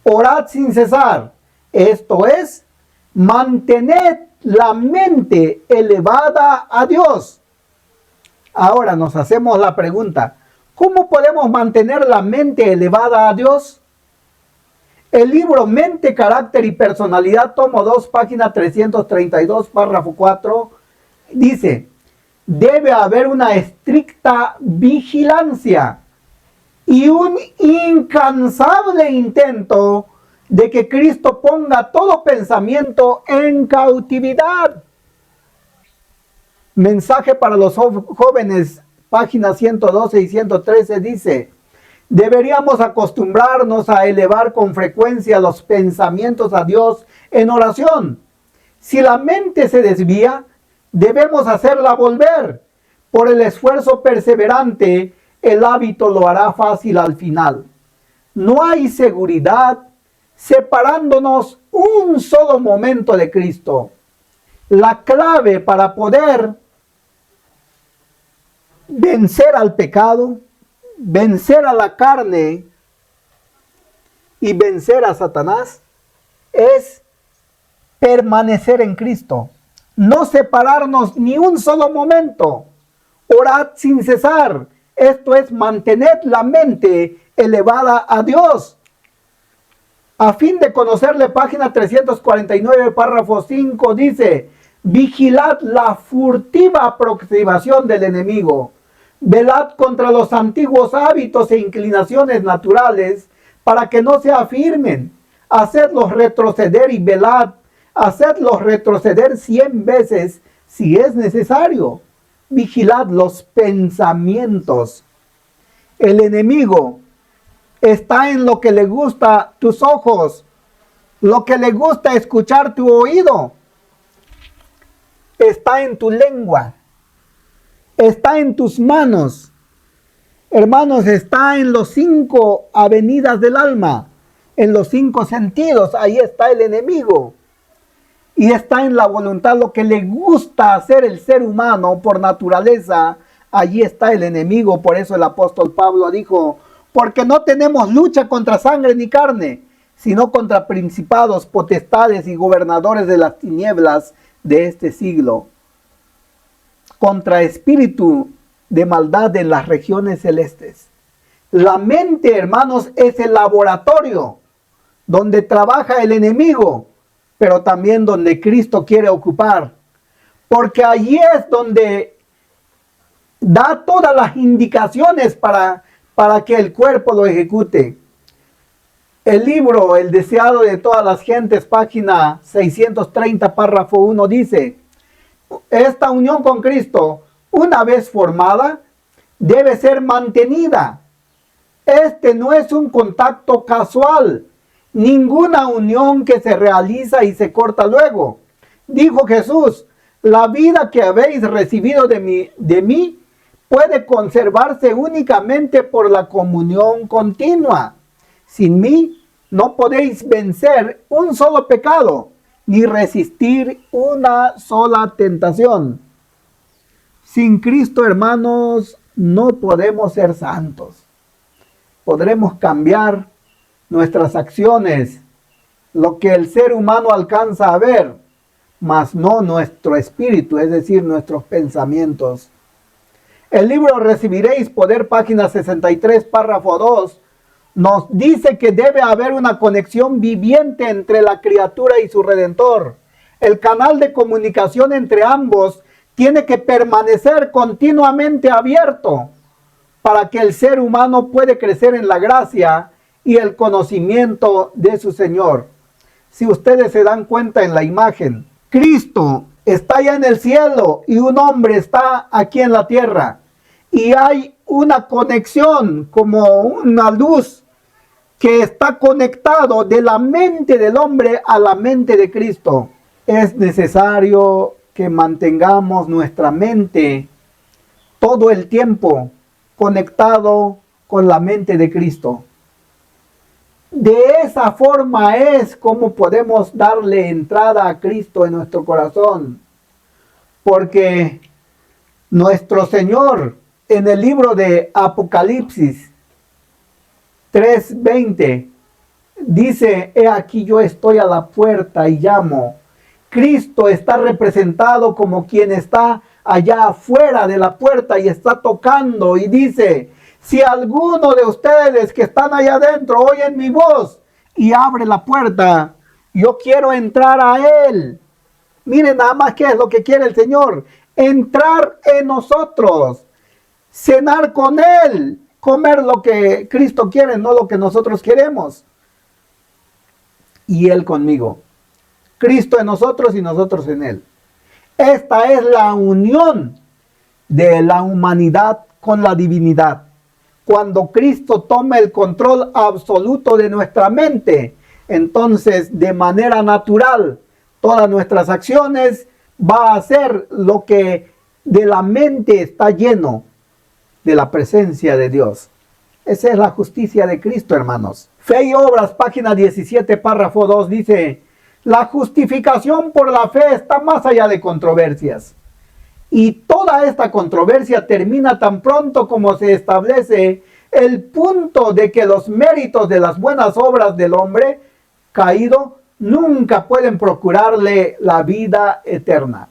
orad sin cesar. Esto es, mantened la mente elevada a Dios. Ahora nos hacemos la pregunta, ¿cómo podemos mantener la mente elevada a Dios? El libro Mente, Carácter y Personalidad, tomo 2, página 332, párrafo 4, dice, debe haber una estricta vigilancia y un incansable intento de que Cristo ponga todo pensamiento en cautividad. Mensaje para los jóvenes, páginas 112 y 113 dice, deberíamos acostumbrarnos a elevar con frecuencia los pensamientos a Dios en oración. Si la mente se desvía, debemos hacerla volver. Por el esfuerzo perseverante, el hábito lo hará fácil al final. No hay seguridad separándonos un solo momento de Cristo. La clave para poder vencer al pecado, vencer a la carne y vencer a Satanás es permanecer en Cristo. No separarnos ni un solo momento. Orad sin cesar. Esto es mantener la mente elevada a Dios. A fin de conocerle, página 349, párrafo 5, dice, vigilad la furtiva aproximación del enemigo. Velad contra los antiguos hábitos e inclinaciones naturales para que no se afirmen. Hacedlos retroceder y velad. Hacedlos retroceder 100 veces si es necesario. Vigilad los pensamientos. El enemigo está en lo que le gusta tus ojos, lo que le gusta escuchar tu oído. Está en tu lengua, está en tus manos. Hermanos, está en los 5 avenidas del alma, en los 5 sentidos. Ahí está el enemigo. Y está en la voluntad, lo que le gusta hacer el ser humano por naturaleza. Allí está el enemigo. Por eso el apóstol Pablo dijo, porque no tenemos lucha contra sangre ni carne, sino contra principados, potestades y gobernadores de las tinieblas de este siglo, contra espíritu de maldad en las regiones celestes. La mente, hermanos, es el laboratorio donde trabaja el enemigo, pero también donde Cristo quiere ocupar. Porque allí es donde da todas las indicaciones para que el cuerpo lo ejecute. El libro El deseado de todas las gentes, página 630, párrafo 1, dice: esta unión con Cristo, una vez formada, debe ser mantenida. Este no es un contacto casual, ninguna unión que se realiza y se corta luego. Dijo Jesús: la vida que habéis recibido de mí puede conservarse únicamente por la comunión continua. Sin mí no podéis vencer un solo pecado, ni resistir una sola tentación. Sin Cristo, hermanos, no podemos ser santos. Podremos cambiar nuestras acciones, lo que el ser humano alcanza a ver, mas no nuestro espíritu, es decir, nuestros pensamientos. El libro Recibiréis Poder, página 63, párrafo 2, nos dice que debe haber una conexión viviente entre la criatura y su Redentor. El canal de comunicación entre ambos tiene que permanecer continuamente abierto para que el ser humano pueda crecer en la gracia y el conocimiento de su Señor. Si ustedes se dan cuenta en la imagen, Cristo está allá en el cielo y un hombre está aquí en la tierra. Y hay una conexión como una luz que está conectado de la mente del hombre a la mente de Cristo. Es necesario que mantengamos nuestra mente todo el tiempo conectado con la mente de Cristo. De esa forma es como podemos darle entrada a Cristo en nuestro corazón. Porque nuestro Señor, en el libro de Apocalipsis 3:20, dice: he aquí yo estoy a la puerta y llamo. Cristo está representado como quien está allá afuera de la puerta y está tocando y dice: si alguno de ustedes que están allá adentro oyen mi voz y abre la puerta, yo quiero entrar a Él. Miren nada más qué es lo que quiere el Señor: entrar en nosotros, cenar con Él, comer lo que Cristo quiere, no lo que nosotros queremos. Y Él conmigo. Cristo en nosotros y nosotros en Él. Esta es la unión de la humanidad con la divinidad. Cuando Cristo toma el control absoluto de nuestra mente, entonces de manera natural todas nuestras acciones va a ser lo que de la mente está lleno de la presencia de Dios. Esa es la justicia de Cristo, hermanos. Fe y Obras, página 17, párrafo 2, dice: la justificación por la fe está más allá de controversias. Y toda esta controversia termina tan pronto como se establece el punto de que los méritos de las buenas obras del hombre caído nunca pueden procurarle la vida eterna.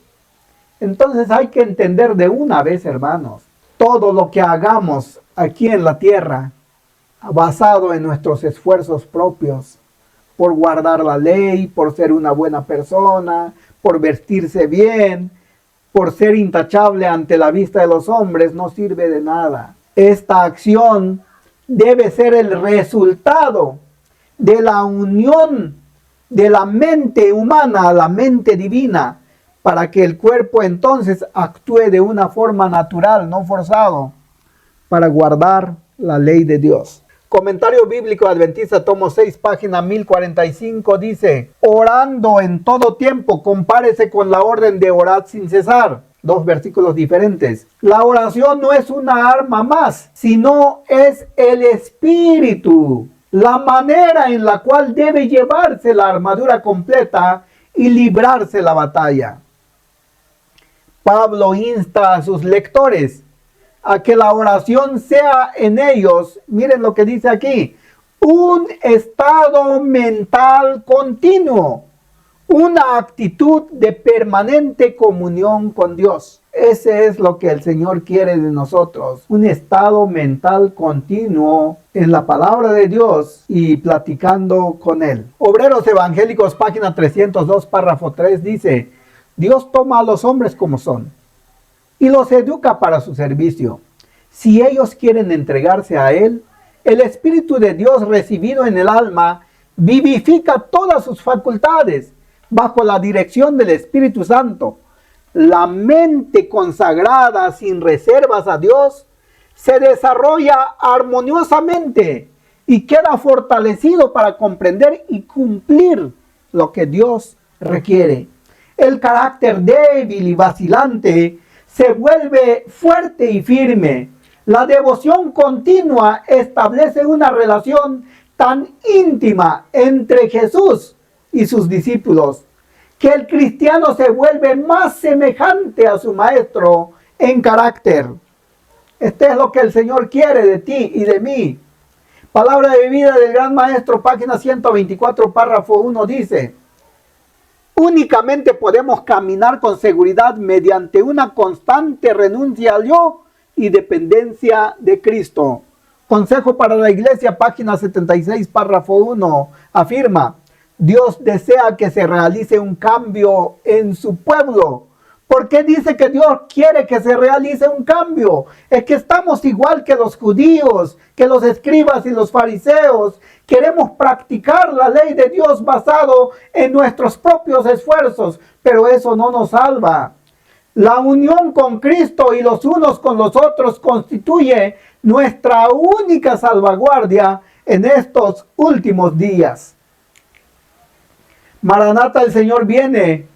Entonces hay que entender de una vez, hermanos, todo lo que hagamos aquí en la tierra, basado en nuestros esfuerzos propios, por guardar la ley, por ser una buena persona, por vestirse bien, por ser intachable ante la vista de los hombres, no sirve de nada. Esta acción debe ser el resultado de la unión de la mente humana a la mente divina, para que el cuerpo entonces actúe de una forma natural, no forzado, para guardar la ley de Dios. Comentario Bíblico Adventista, tomo 6, página 1045, dice: orando en todo tiempo, compárese con la orden de orad sin cesar. Dos versículos diferentes. La oración no es una arma más, sino es el espíritu, la manera en la cual debe llevarse la armadura completa y librarse la batalla. Pablo insta a sus lectores a que la oración sea en ellos, miren lo que dice aquí, un estado mental continuo, una actitud de permanente comunión con Dios. Ese es lo que el Señor quiere de nosotros, un estado mental continuo en la palabra de Dios y platicando con Él. Obreros Evangélicos, página 302, párrafo 3, dice: Dios toma a los hombres como son y los educa para su servicio. Si ellos quieren entregarse a Él, el Espíritu de Dios recibido en el alma vivifica todas sus facultades bajo la dirección del Espíritu Santo. La mente consagrada sin reservas a Dios se desarrolla armoniosamente y queda fortalecido para comprender y cumplir lo que Dios requiere. El carácter débil y vacilante se vuelve fuerte y firme. La devoción continua establece una relación tan íntima entre Jesús y sus discípulos que el cristiano se vuelve más semejante a su maestro en carácter. Este es lo que el Señor quiere de ti y de mí. Palabra de vida del Gran Maestro, página 124, párrafo 1, dice: únicamente podemos caminar con seguridad mediante una constante renuncia al yo y dependencia de Cristo. Consejo para la Iglesia, página 76, párrafo 1, afirma: Dios desea que se realice un cambio en su pueblo. ¿Por qué dice que Dios quiere que se realice un cambio? Es que estamos igual que los judíos, que los escribas y los fariseos. Queremos practicar la ley de Dios basado en nuestros propios esfuerzos, pero eso no nos salva. La unión con Cristo y los unos con los otros constituye nuestra única salvaguardia en estos últimos días. Maranata, el Señor viene.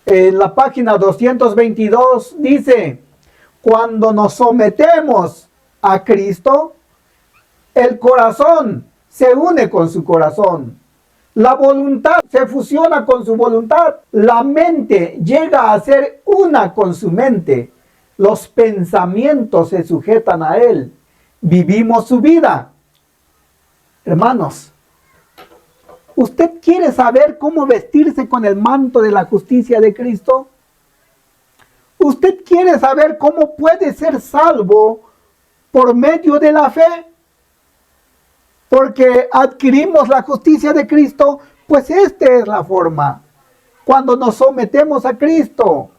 En la página 222 dice: cuando nos sometemos a Cristo, el corazón se une con su corazón. La voluntad se fusiona con su voluntad. La mente llega a ser una con su mente. Los pensamientos se sujetan a Él. Vivimos su vida. Hermanos, ¿usted quiere saber cómo vestirse con el manto de la justicia de Cristo? ¿Usted quiere saber cómo puede ser salvo por medio de la fe? Porque adquirimos la justicia de Cristo, pues esta es la forma. Cuando nos sometemos a Cristo,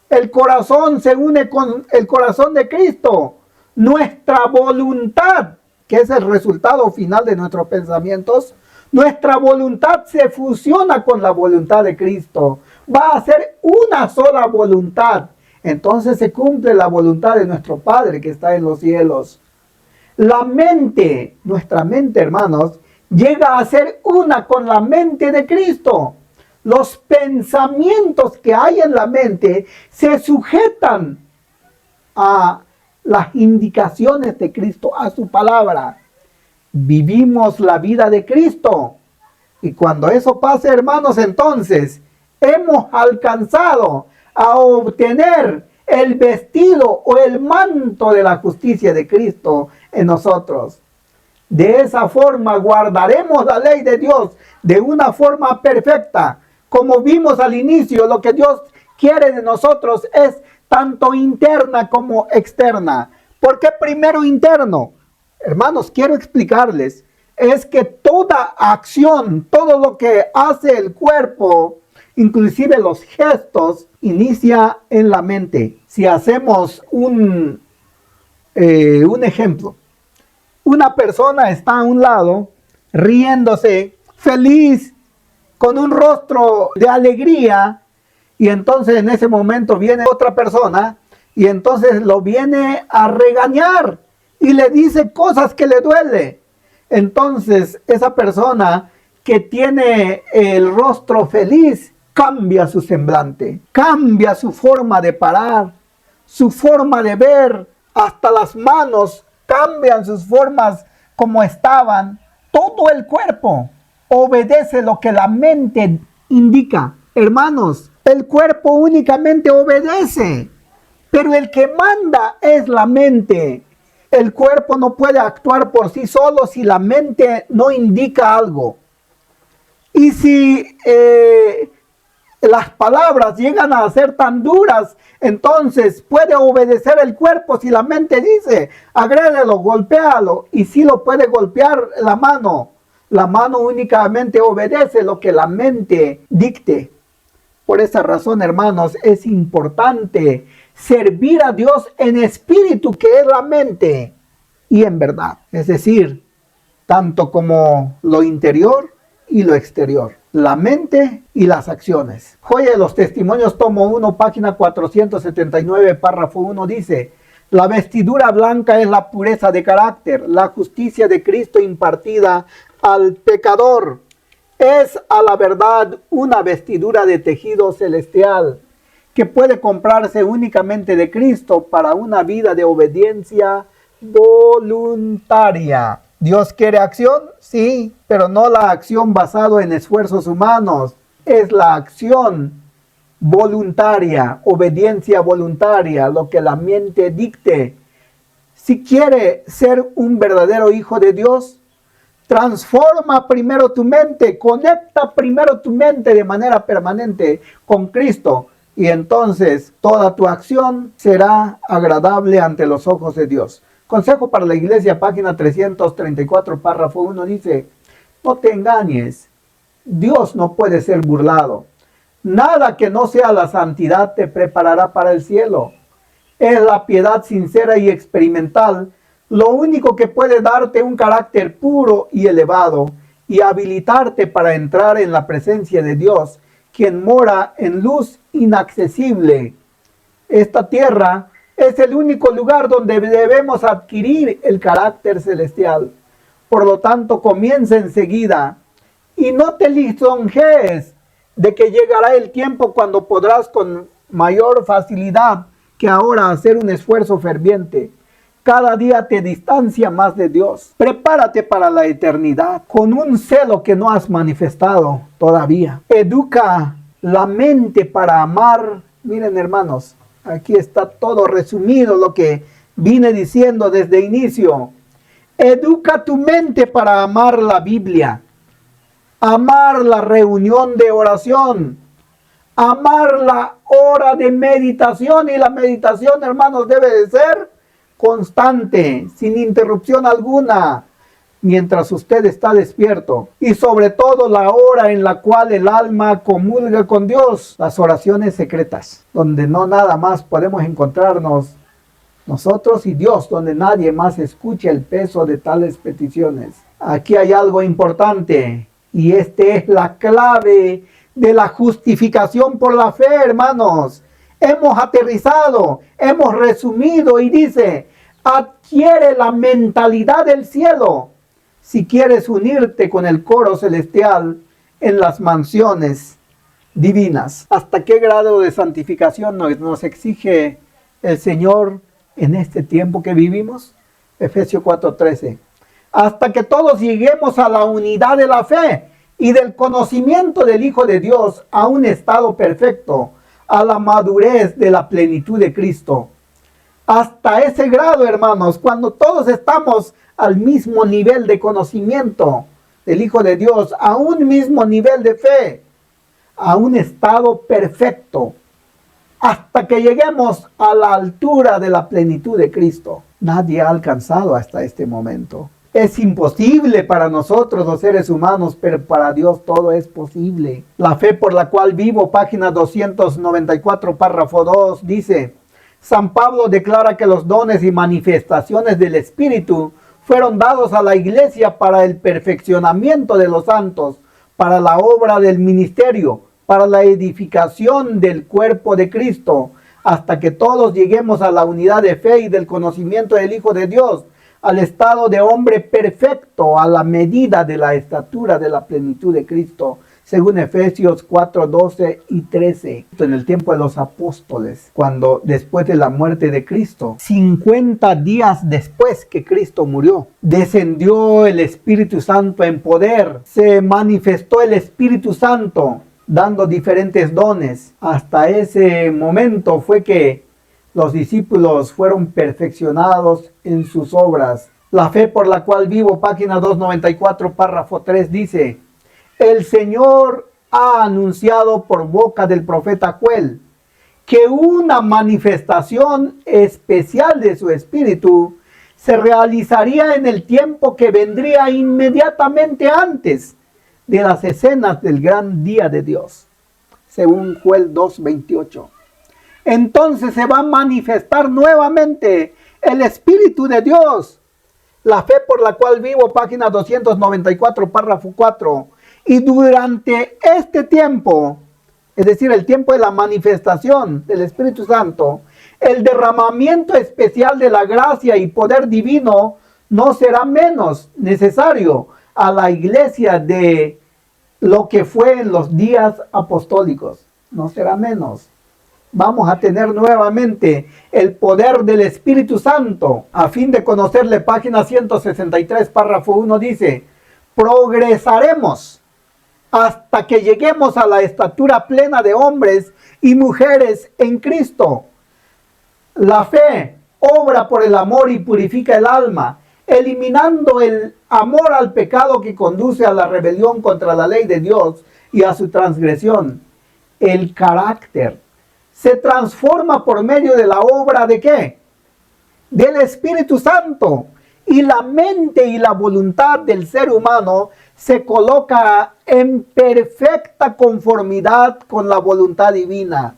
el corazón se une con el corazón de Cristo. Nuestra voluntad, que es el resultado final de nuestros pensamientos, nuestra voluntad se fusiona con la voluntad de Cristo. Va a ser una sola voluntad. Entonces se cumple la voluntad de nuestro Padre que está en los cielos. La mente, nuestra mente, hermanos, llega a ser una con la mente de Cristo. Los pensamientos que hay en la mente se sujetan a las indicaciones de Cristo, a su palabra. Vivimos la vida de Cristo. Y cuando eso pase, hermanos, entonces hemos alcanzado a obtener el vestido o el manto de la justicia de Cristo en nosotros. De esa forma guardaremos la ley de Dios de una forma perfecta. Como vimos al inicio, lo que Dios quiere de nosotros es tanto interna como externa. ¿Por qué primero interno? Hermanos, quiero explicarles, es que toda acción, todo lo que hace el cuerpo, inclusive los gestos, inicia en la mente. Si hacemos un ejemplo, una persona está a un lado, riéndose, feliz, con un rostro de alegría, y entonces en ese momento viene otra persona, y entonces lo viene a regañar, y le dice cosas que le duele. Entonces esa persona que tiene el rostro feliz cambia su semblante, cambia su forma de parar, su forma de ver, hasta las manos cambian sus formas como estaban. Todo el cuerpo obedece lo que la mente indica. Hermanos, el cuerpo únicamente obedece, pero el que manda es la mente. El cuerpo no puede actuar por sí solo si la mente no indica algo. Y si las palabras llegan a ser tan duras, entonces puede obedecer el cuerpo si la mente dice, agrédelo, golpéalo, y si lo puede golpear la mano. La mano únicamente obedece lo que la mente dicte. Por esa razón, hermanos, es importante servir a Dios en espíritu, que es la mente, y en verdad. Es decir, tanto como lo interior y lo exterior. La mente y las acciones. Joya de los Testimonios, tomo 1, página 479, párrafo 1, dice: la vestidura blanca es la pureza de carácter, la justicia de Cristo impartida al pecador. Es a la verdad una vestidura de tejido celestial que puede comprarse únicamente de Cristo para una vida de obediencia voluntaria. ¿Dios quiere acción? Sí, pero no la acción basada en esfuerzos humanos. Es la acción voluntaria, obediencia voluntaria, lo que la mente dicte. Si quiere ser un verdadero hijo de Dios, transforma primero tu mente, conecta primero tu mente de manera permanente con Cristo, y entonces toda tu acción será agradable ante los ojos de Dios. Consejo para la Iglesia, página 334, párrafo 1, dice: no te engañes, Dios no puede ser burlado. Nada que no sea la santidad te preparará para el cielo. Es la piedad sincera y experimental lo único que puede darte un carácter puro y elevado y habilitarte para entrar en la presencia de Dios, quien mora en luz inaccesible. Esta tierra es el único lugar donde debemos adquirir el carácter celestial. Por lo tanto, comienza enseguida y no te lisonjees de que llegará el tiempo cuando podrás con mayor facilidad que ahora hacer un esfuerzo ferviente. Cada día te distancia más de Dios. Prepárate para la eternidad con un celo que no has manifestado todavía. Educa la mente para amar. Miren, hermanos, aquí está todo resumido lo que vine diciendo desde inicio. Educa tu mente para amar la Biblia, amar la reunión de oración, amar la hora de meditación. Y la meditación, hermanos, debe de ser constante, sin interrupción alguna, mientras usted está despierto. Y sobre todo la hora en la cual el alma comulga con Dios, las oraciones secretas, donde no nada más podemos encontrarnos nosotros y Dios, donde nadie más escucha el peso de tales peticiones. Aquí hay algo importante, y es la clave de la justificación por la fe, hermanos. Hemos aterrizado, hemos resumido, y dice: adquiere la mentalidad del cielo si quieres unirte con el coro celestial en las mansiones divinas. ¿Hasta qué grado de santificación nos exige el Señor en este tiempo que vivimos? Efesios 4:13. Hasta que todos lleguemos a la unidad de la fe y del conocimiento del Hijo de Dios, a un estado perfecto, a la madurez de la plenitud de Cristo. Hasta ese grado, hermanos, cuando todos estamos al mismo nivel de conocimiento del Hijo de Dios, a un mismo nivel de fe, a un estado perfecto, hasta que lleguemos a la altura de la plenitud de Cristo. Nadie ha alcanzado hasta este momento. Es imposible para nosotros los seres humanos, pero para Dios todo es posible. La fe por la cual vivo, página 294, párrafo 2, dice: San Pablo declara que los dones y manifestaciones del Espíritu fueron dados a la Iglesia para el perfeccionamiento de los santos, para la obra del ministerio, para la edificación del cuerpo de Cristo, hasta que todos lleguemos a la unidad de fe y del conocimiento del Hijo de Dios, al estado de hombre perfecto, a la medida de la estatura de la plenitud de Cristo, según Efesios 4, 12 y 13. En el tiempo de los apóstoles, cuando después de la muerte de Cristo, 50 días después que Cristo murió, descendió el Espíritu Santo en poder, se manifestó el Espíritu Santo, dando diferentes dones. Hasta ese momento fue que los discípulos fueron perfeccionados en sus obras. La fe por la cual vivo, página 294, párrafo 3, dice: el Señor ha anunciado por boca del profeta Joel que una manifestación especial de su espíritu se realizaría en el tiempo que vendría inmediatamente antes de las escenas del gran día de Dios, según Joel 2:28. Entonces se va a manifestar nuevamente el Espíritu de Dios. La fe por la cual vivo, página 294, párrafo 4. Y durante este tiempo, es decir, el tiempo de la manifestación del Espíritu Santo, el derramamiento especial de la gracia y poder divino no será menos necesario a la iglesia de lo que fue en los días apostólicos. No será menos. Vamos a tener nuevamente el poder del Espíritu Santo. A fin de conocerle, página 163, párrafo 1 dice: progresaremos hasta que lleguemos a la estatura plena de hombres y mujeres en Cristo. La fe obra por el amor y purifica el alma, eliminando el amor al pecado que conduce a la rebelión contra la ley de Dios y a su transgresión. El carácter se transforma por medio de la obra ¿de qué? Del Espíritu Santo. Y la mente y la voluntad del ser humano se coloca en perfecta conformidad con la voluntad divina.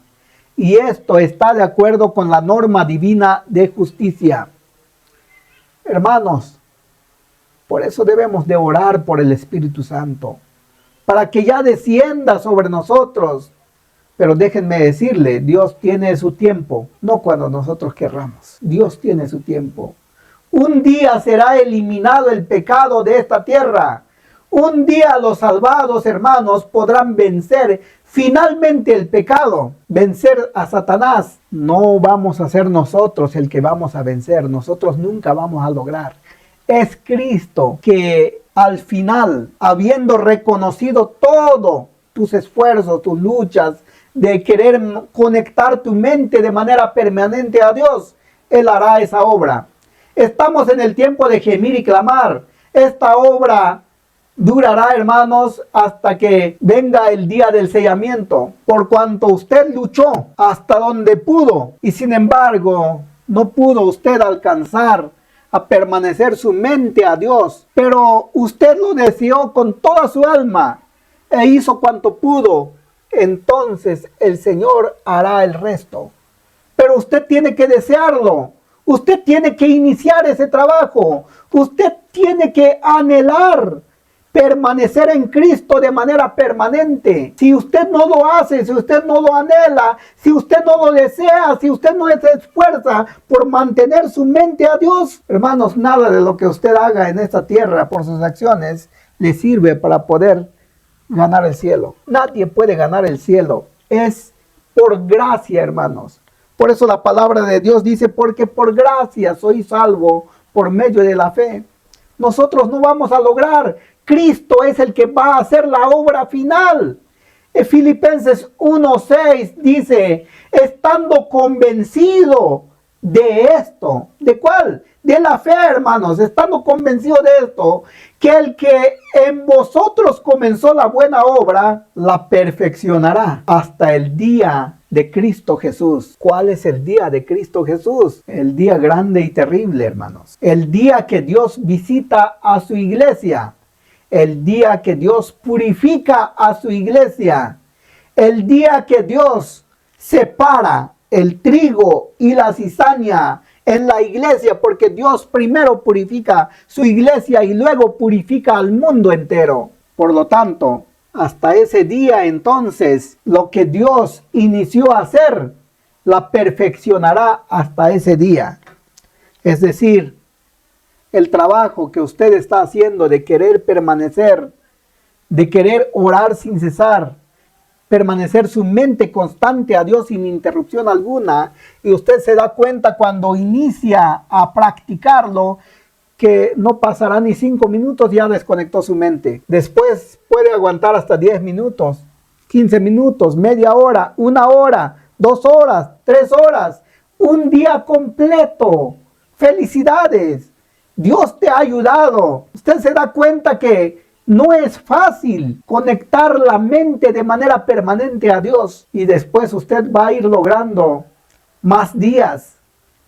Y esto está de acuerdo con la norma divina de justicia. Hermanos, por eso debemos de orar por el Espíritu Santo, para que ya descienda sobre nosotros. Pero déjenme decirle, Dios tiene su tiempo, no cuando nosotros querramos. Dios tiene su tiempo. Un día será eliminado el pecado de esta tierra. Un día los salvados, hermanos, podrán vencer finalmente el pecado, vencer a Satanás. No vamos a ser nosotros el que vamos a vencer. Nosotros nunca vamos a lograr. Es Cristo que al final, habiendo reconocido todo tus esfuerzos, tus luchas, de querer conectar tu mente de manera permanente a Dios, Él hará esa obra. Estamos en el tiempo de gemir y clamar. Esta obra durará, hermanos, hasta que venga el día del sellamiento, por cuanto usted luchó hasta donde pudo y sin embargo no pudo usted alcanzar a permanecer su mente a Dios, pero usted lo deseó con toda su alma e hizo cuanto pudo. Entonces el Señor hará el resto. Pero usted tiene que desearlo. Usted tiene que iniciar ese trabajo. Usted tiene que anhelar permanecer en Cristo de manera permanente. Si usted no lo hace, si usted no lo anhela, si usted no lo desea, si usted no se esfuerza por mantener su mente a Dios, hermanos, nada de lo que usted haga en esta tierra por sus acciones le sirve para poder ganar el cielo. Nadie puede ganar el cielo. Es por gracia, hermanos. Por eso la palabra de Dios dice, porque por gracia soy salvo por medio de la fe. Nosotros no vamos a lograr. Cristo es el que va a hacer la obra final. Filipenses 1:6 dice, estando convencido de esto. ¿De cuál? De la fe, hermanos. Estando convencido de esto, que el que en vosotros comenzó la buena obra, la perfeccionará hasta el día de Cristo Jesús. ¿Cuál es el día de Cristo Jesús? El día grande y terrible, hermanos. El día que Dios visita a su iglesia. El día que Dios purifica a su iglesia. El día que Dios separa el trigo y la cizaña en la iglesia, porque Dios primero purifica su iglesia y luego purifica al mundo entero. Por lo tanto, hasta ese día entonces, lo que Dios inició a hacer, la perfeccionará hasta ese día. Es decir, el trabajo que usted está haciendo de querer permanecer, de querer orar sin cesar, permanecer su mente constante a Dios sin interrupción alguna, y usted se da cuenta cuando inicia a practicarlo, que no pasará ni 5 minutos, ya desconectó su mente. Después puede aguantar hasta 10 minutos, 15 minutos, media hora, 1 hora, 2 horas, 3 horas, un día completo. ¡Felicidades! Dios te ha ayudado. Usted se da cuenta que No es fácil conectar la mente de manera permanente a Dios y después usted va a ir logrando más días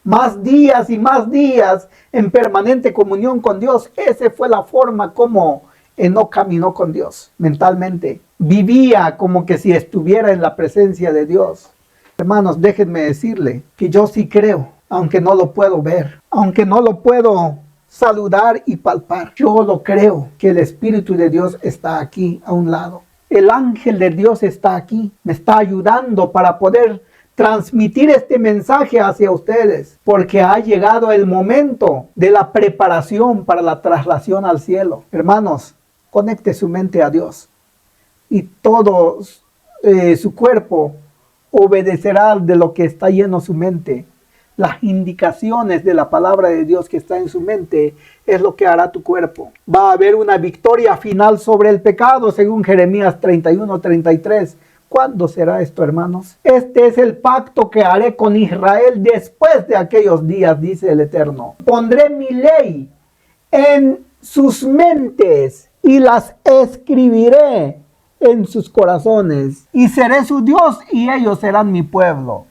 y más días en permanente comunión con Dios. Esa fue la forma como Enoc caminó con Dios mentalmente. Vivía como que si estuviera en la presencia de Dios. Hermanos, déjenme decirle que yo sí creo, aunque no lo puedo ver, aunque no lo puedo saludar y palpar. Yo lo creo que el Espíritu de Dios está aquí a un lado. El ángel de Dios está aquí, me está ayudando para poder transmitir este mensaje hacia ustedes, porque ha llegado el momento de la preparación para la traslación al cielo. Hermanos, conecte su mente a Dios y todo su cuerpo obedecerá de lo que está lleno su mente. Las indicaciones de la palabra de Dios que está en su mente es lo que hará tu cuerpo. Va a haber una victoria final sobre el pecado, según Jeremías 31:33. ¿Cuándo será esto, hermanos? Este es el pacto que haré con Israel después de aquellos días, dice el Eterno. Pondré mi ley en sus mentes y las escribiré en sus corazones. Y seré su Dios y ellos serán mi pueblo.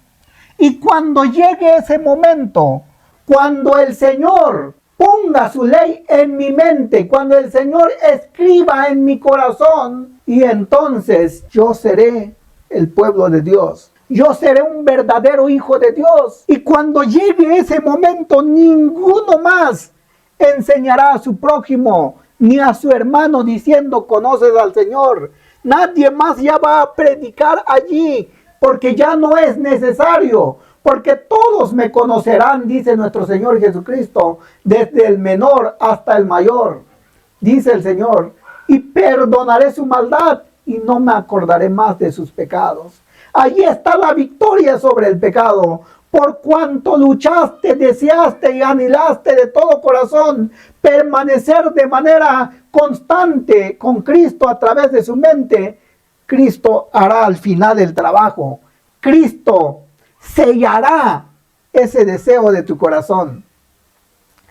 Y cuando llegue ese momento, cuando el Señor ponga su ley en mi mente, cuando el Señor escriba en mi corazón, y entonces yo seré el pueblo de Dios. Yo seré un verdadero hijo de Dios. Y cuando llegue ese momento, ninguno más enseñará a su prójimo ni a su hermano diciendo, ¿conoces al Señor? Nadie más ya va a predicar allí, porque ya no es necesario, porque todos me conocerán, dice nuestro Señor Jesucristo, desde el menor hasta el mayor, dice el Señor, y perdonaré su maldad y no me acordaré más de sus pecados. Allí está la victoria sobre el pecado. Por cuanto luchaste, deseaste y anhelaste de todo corazón permanecer de manera constante con Cristo a través de su mente, Cristo hará al final el trabajo. Cristo sellará ese deseo de tu corazón.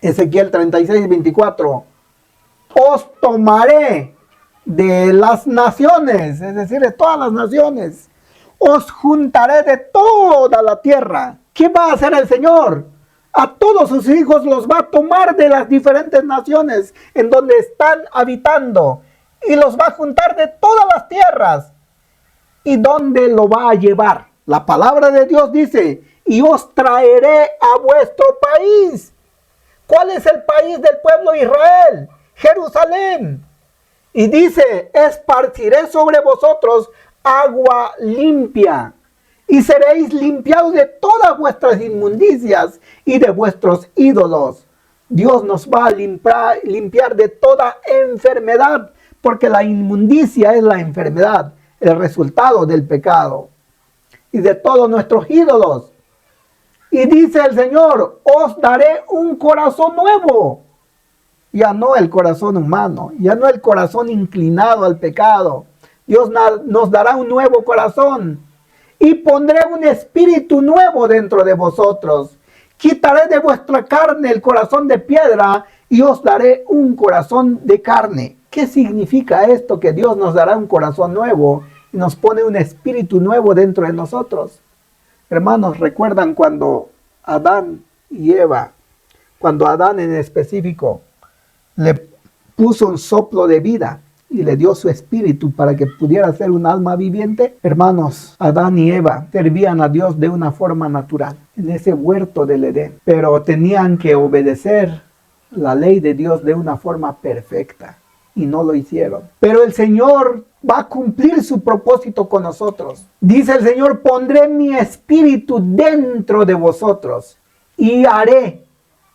Ezequiel 36:24. Os tomaré de las naciones, es decir, de todas las naciones. Os juntaré de toda la tierra. ¿Qué va a hacer el Señor? A todos sus hijos los va a tomar de las diferentes naciones en donde están habitando y los va a juntar de todas las tierras. ¿Y dónde lo va a llevar? La palabra de Dios dice, y os traeré a vuestro país. ¿Cuál es el país del pueblo de Israel? Jerusalén. Y dice, esparciré sobre vosotros agua limpia, y seréis limpiados de todas vuestras inmundicias y de vuestros ídolos. Dios nos va a limpiar de toda enfermedad, porque la inmundicia es la enfermedad, el resultado del pecado, y de todos nuestros ídolos. Y dice el Señor, os daré un corazón nuevo. Ya no el corazón humano, ya no el corazón inclinado al pecado. Dios nos dará un nuevo corazón y pondré un espíritu nuevo dentro de vosotros. Quitaré de vuestra carne el corazón de piedra y os daré un corazón de carne. ¿Qué significa esto? Que Dios nos dará un corazón nuevo y nos pone un espíritu nuevo dentro de nosotros. Hermanos, ¿recuerdan cuando Adán y Eva, cuando Adán en específico, le puso un soplo de vida y le dio su espíritu para que pudiera ser un alma viviente? Hermanos, Adán y Eva servían a Dios de una forma natural en ese huerto del Edén, pero tenían que obedecer la ley de Dios de una forma perfecta y no lo hicieron. Pero el Señor va a cumplir su propósito con nosotros. Dice el Señor, pondré mi espíritu dentro de vosotros y haré.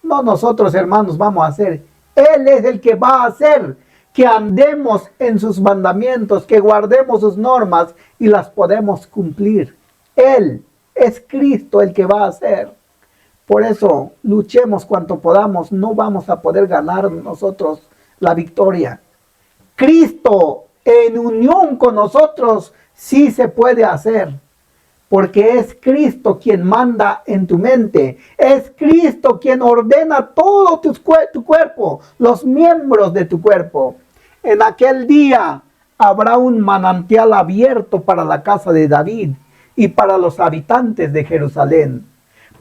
No nosotros, hermanos, vamos a hacer. Él es el que va a hacer que andemos en sus mandamientos, que guardemos sus normas y las podemos cumplir. Él es Cristo el que va a hacer. Por eso luchemos cuanto podamos, no vamos a poder ganar nosotros la victoria. Cristo en unión con nosotros sí se puede hacer, porque es Cristo quien manda en tu mente, es Cristo quien ordena todo tu cuerpo, los miembros de tu cuerpo. En aquel día habrá un manantial abierto para la casa de David y para los habitantes de Jerusalén,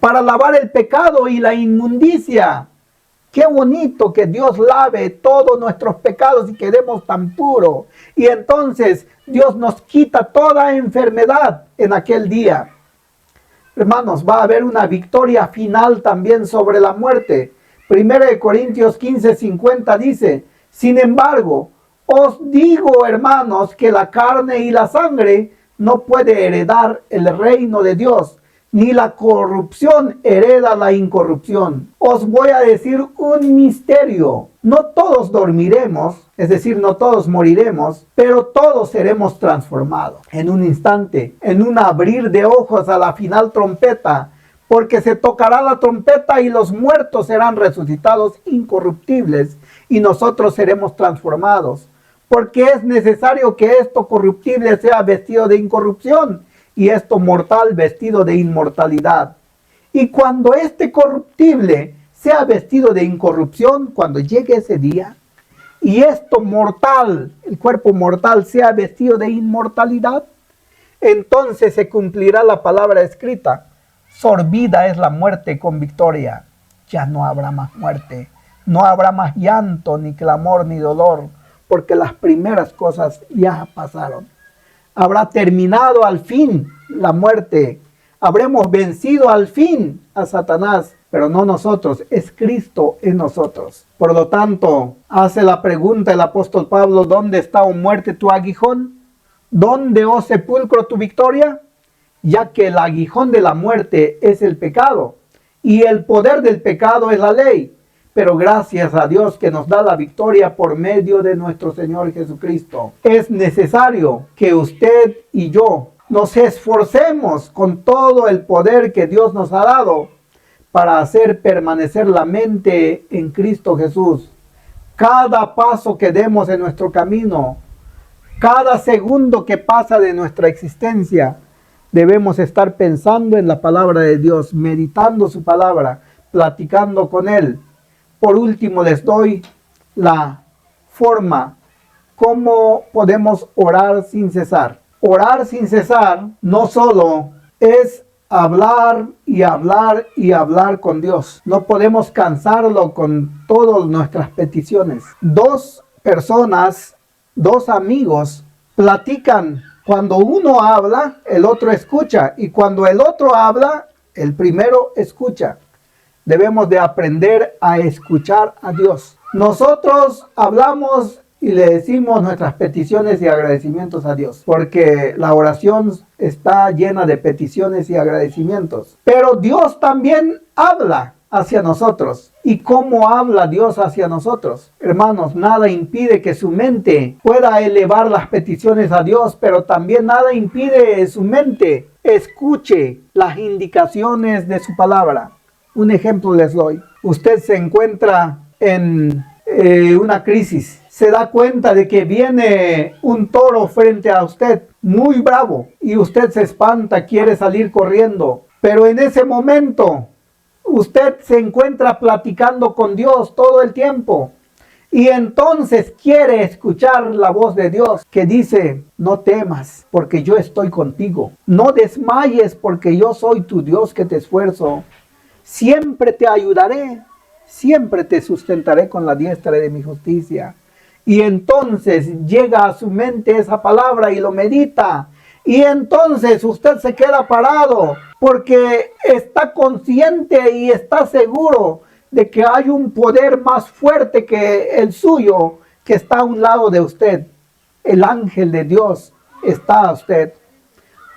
para lavar el pecado y la inmundicia. Qué bonito que Dios lave todos nuestros pecados y quedemos tan puros. Y entonces Dios nos quita toda enfermedad en aquel día. Hermanos, va a haber una victoria final también sobre la muerte. 1 Corintios 15:50 dice: sin embargo, os digo, hermanos, que la carne y la sangre no puede heredar el reino de Dios, ni la corrupción hereda la incorrupción. Os voy a decir un misterio. No todos dormiremos, es decir, no todos moriremos, pero todos seremos transformados en un instante, en un abrir de ojos a la final trompeta, porque se tocará la trompeta y los muertos serán resucitados incorruptibles y nosotros seremos transformados, porque es necesario que esto corruptible sea vestido de incorrupción y esto mortal vestido de inmortalidad. Y cuando este corruptible sea vestido de incorrupción, cuando llegue ese día, y esto mortal, el cuerpo mortal, sea vestido de inmortalidad, entonces se cumplirá la palabra escrita: sorbida es la muerte con victoria. Ya no habrá más muerte, no habrá más llanto, ni clamor, ni dolor, porque las primeras cosas ya pasaron. Habrá terminado al fin la muerte. Habremos vencido al fin a Satanás, pero no nosotros, es Cristo en nosotros. Por lo tanto, hace la pregunta el apóstol Pablo: ¿dónde está, oh muerte, tu aguijón? ¿Dónde, oh sepulcro, tu victoria? Ya que el aguijón de la muerte es el pecado, y el poder del pecado es la ley. Pero gracias a Dios que nos da la victoria por medio de nuestro Señor Jesucristo. Es necesario que usted y yo nos esforcemos con todo el poder que Dios nos ha dado para hacer permanecer la mente en Cristo Jesús. Cada paso que demos en nuestro camino, cada segundo que pasa de nuestra existencia, debemos estar pensando en la palabra de Dios, meditando su palabra, platicando con Él. Por último, les doy la forma cómo podemos orar sin cesar. Orar sin cesar no solo es hablar y hablar y hablar con Dios. No podemos cansarlo con todas nuestras peticiones. Dos personas, dos amigos, platican. Cuando uno habla, el otro escucha. Y cuando el otro habla, el primero escucha. Debemos de aprender a escuchar a Dios. Nosotros hablamos y le decimos nuestras peticiones y agradecimientos a Dios, porque la oración está llena de peticiones y agradecimientos. Pero Dios también habla hacia nosotros. ¿Y cómo habla Dios hacia nosotros? Hermanos, nada impide que su mente pueda elevar las peticiones a Dios, pero también nada impide que su mente escuche las indicaciones de su palabra. Un ejemplo les doy. Usted se encuentra en una crisis. Se da cuenta de que viene un toro frente a usted, muy bravo, y usted se espanta, quiere salir corriendo. Pero en ese momento, usted se encuentra platicando con Dios todo el tiempo. Y entonces quiere escuchar la voz de Dios que dice: no temas, porque yo estoy contigo. No desmayes, porque yo soy tu Dios que te esfuerzo. Siempre te ayudaré, siempre te sustentaré con la diestra de mi justicia. Y entonces llega a su mente esa palabra y lo medita. Y entonces usted se queda parado porque está consciente y está seguro de que hay un poder más fuerte que el suyo que está a un lado de usted. El ángel de Dios está a usted.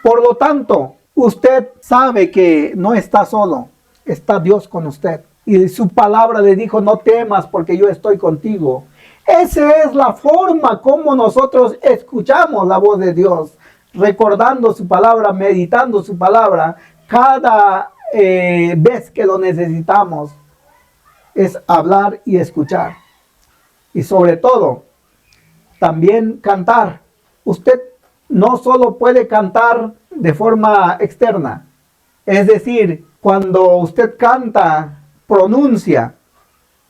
Por lo tanto, usted sabe que no está solo. Está Dios con usted. Y su palabra le dijo: no temas, porque yo estoy contigo. Esa es la forma como nosotros escuchamos la voz de Dios. Recordando su palabra, meditando su palabra. Cada vez que lo necesitamos. Es hablar y escuchar. Y sobre todo, también cantar. Usted no solo puede cantar de forma externa. Es decir, cuando usted canta, pronuncia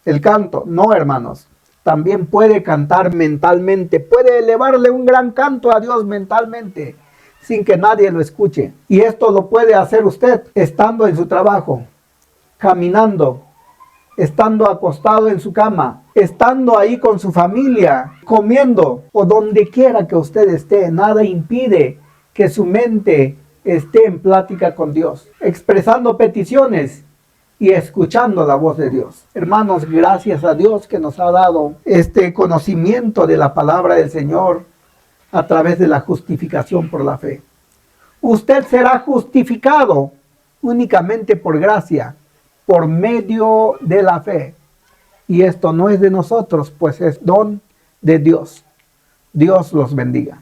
el canto. No, hermanos. también puede cantar mentalmente, puede elevarle un gran canto a Dios mentalmente, sin que nadie lo escuche. Y esto lo puede hacer usted estando en su trabajo, caminando, estando acostado en su cama, estando ahí con su familia, comiendo o donde quiera que usted esté. Nada impide que su mente esté en plática con Dios, expresando peticiones y escuchando la voz de Dios. Hermanos, gracias a Dios que nos ha dado este conocimiento de la palabra del Señor a través de la justificación por la fe. Usted será justificado únicamente por gracia, por medio de la fe. Y esto no es de nosotros, pues es don de Dios. Dios los bendiga.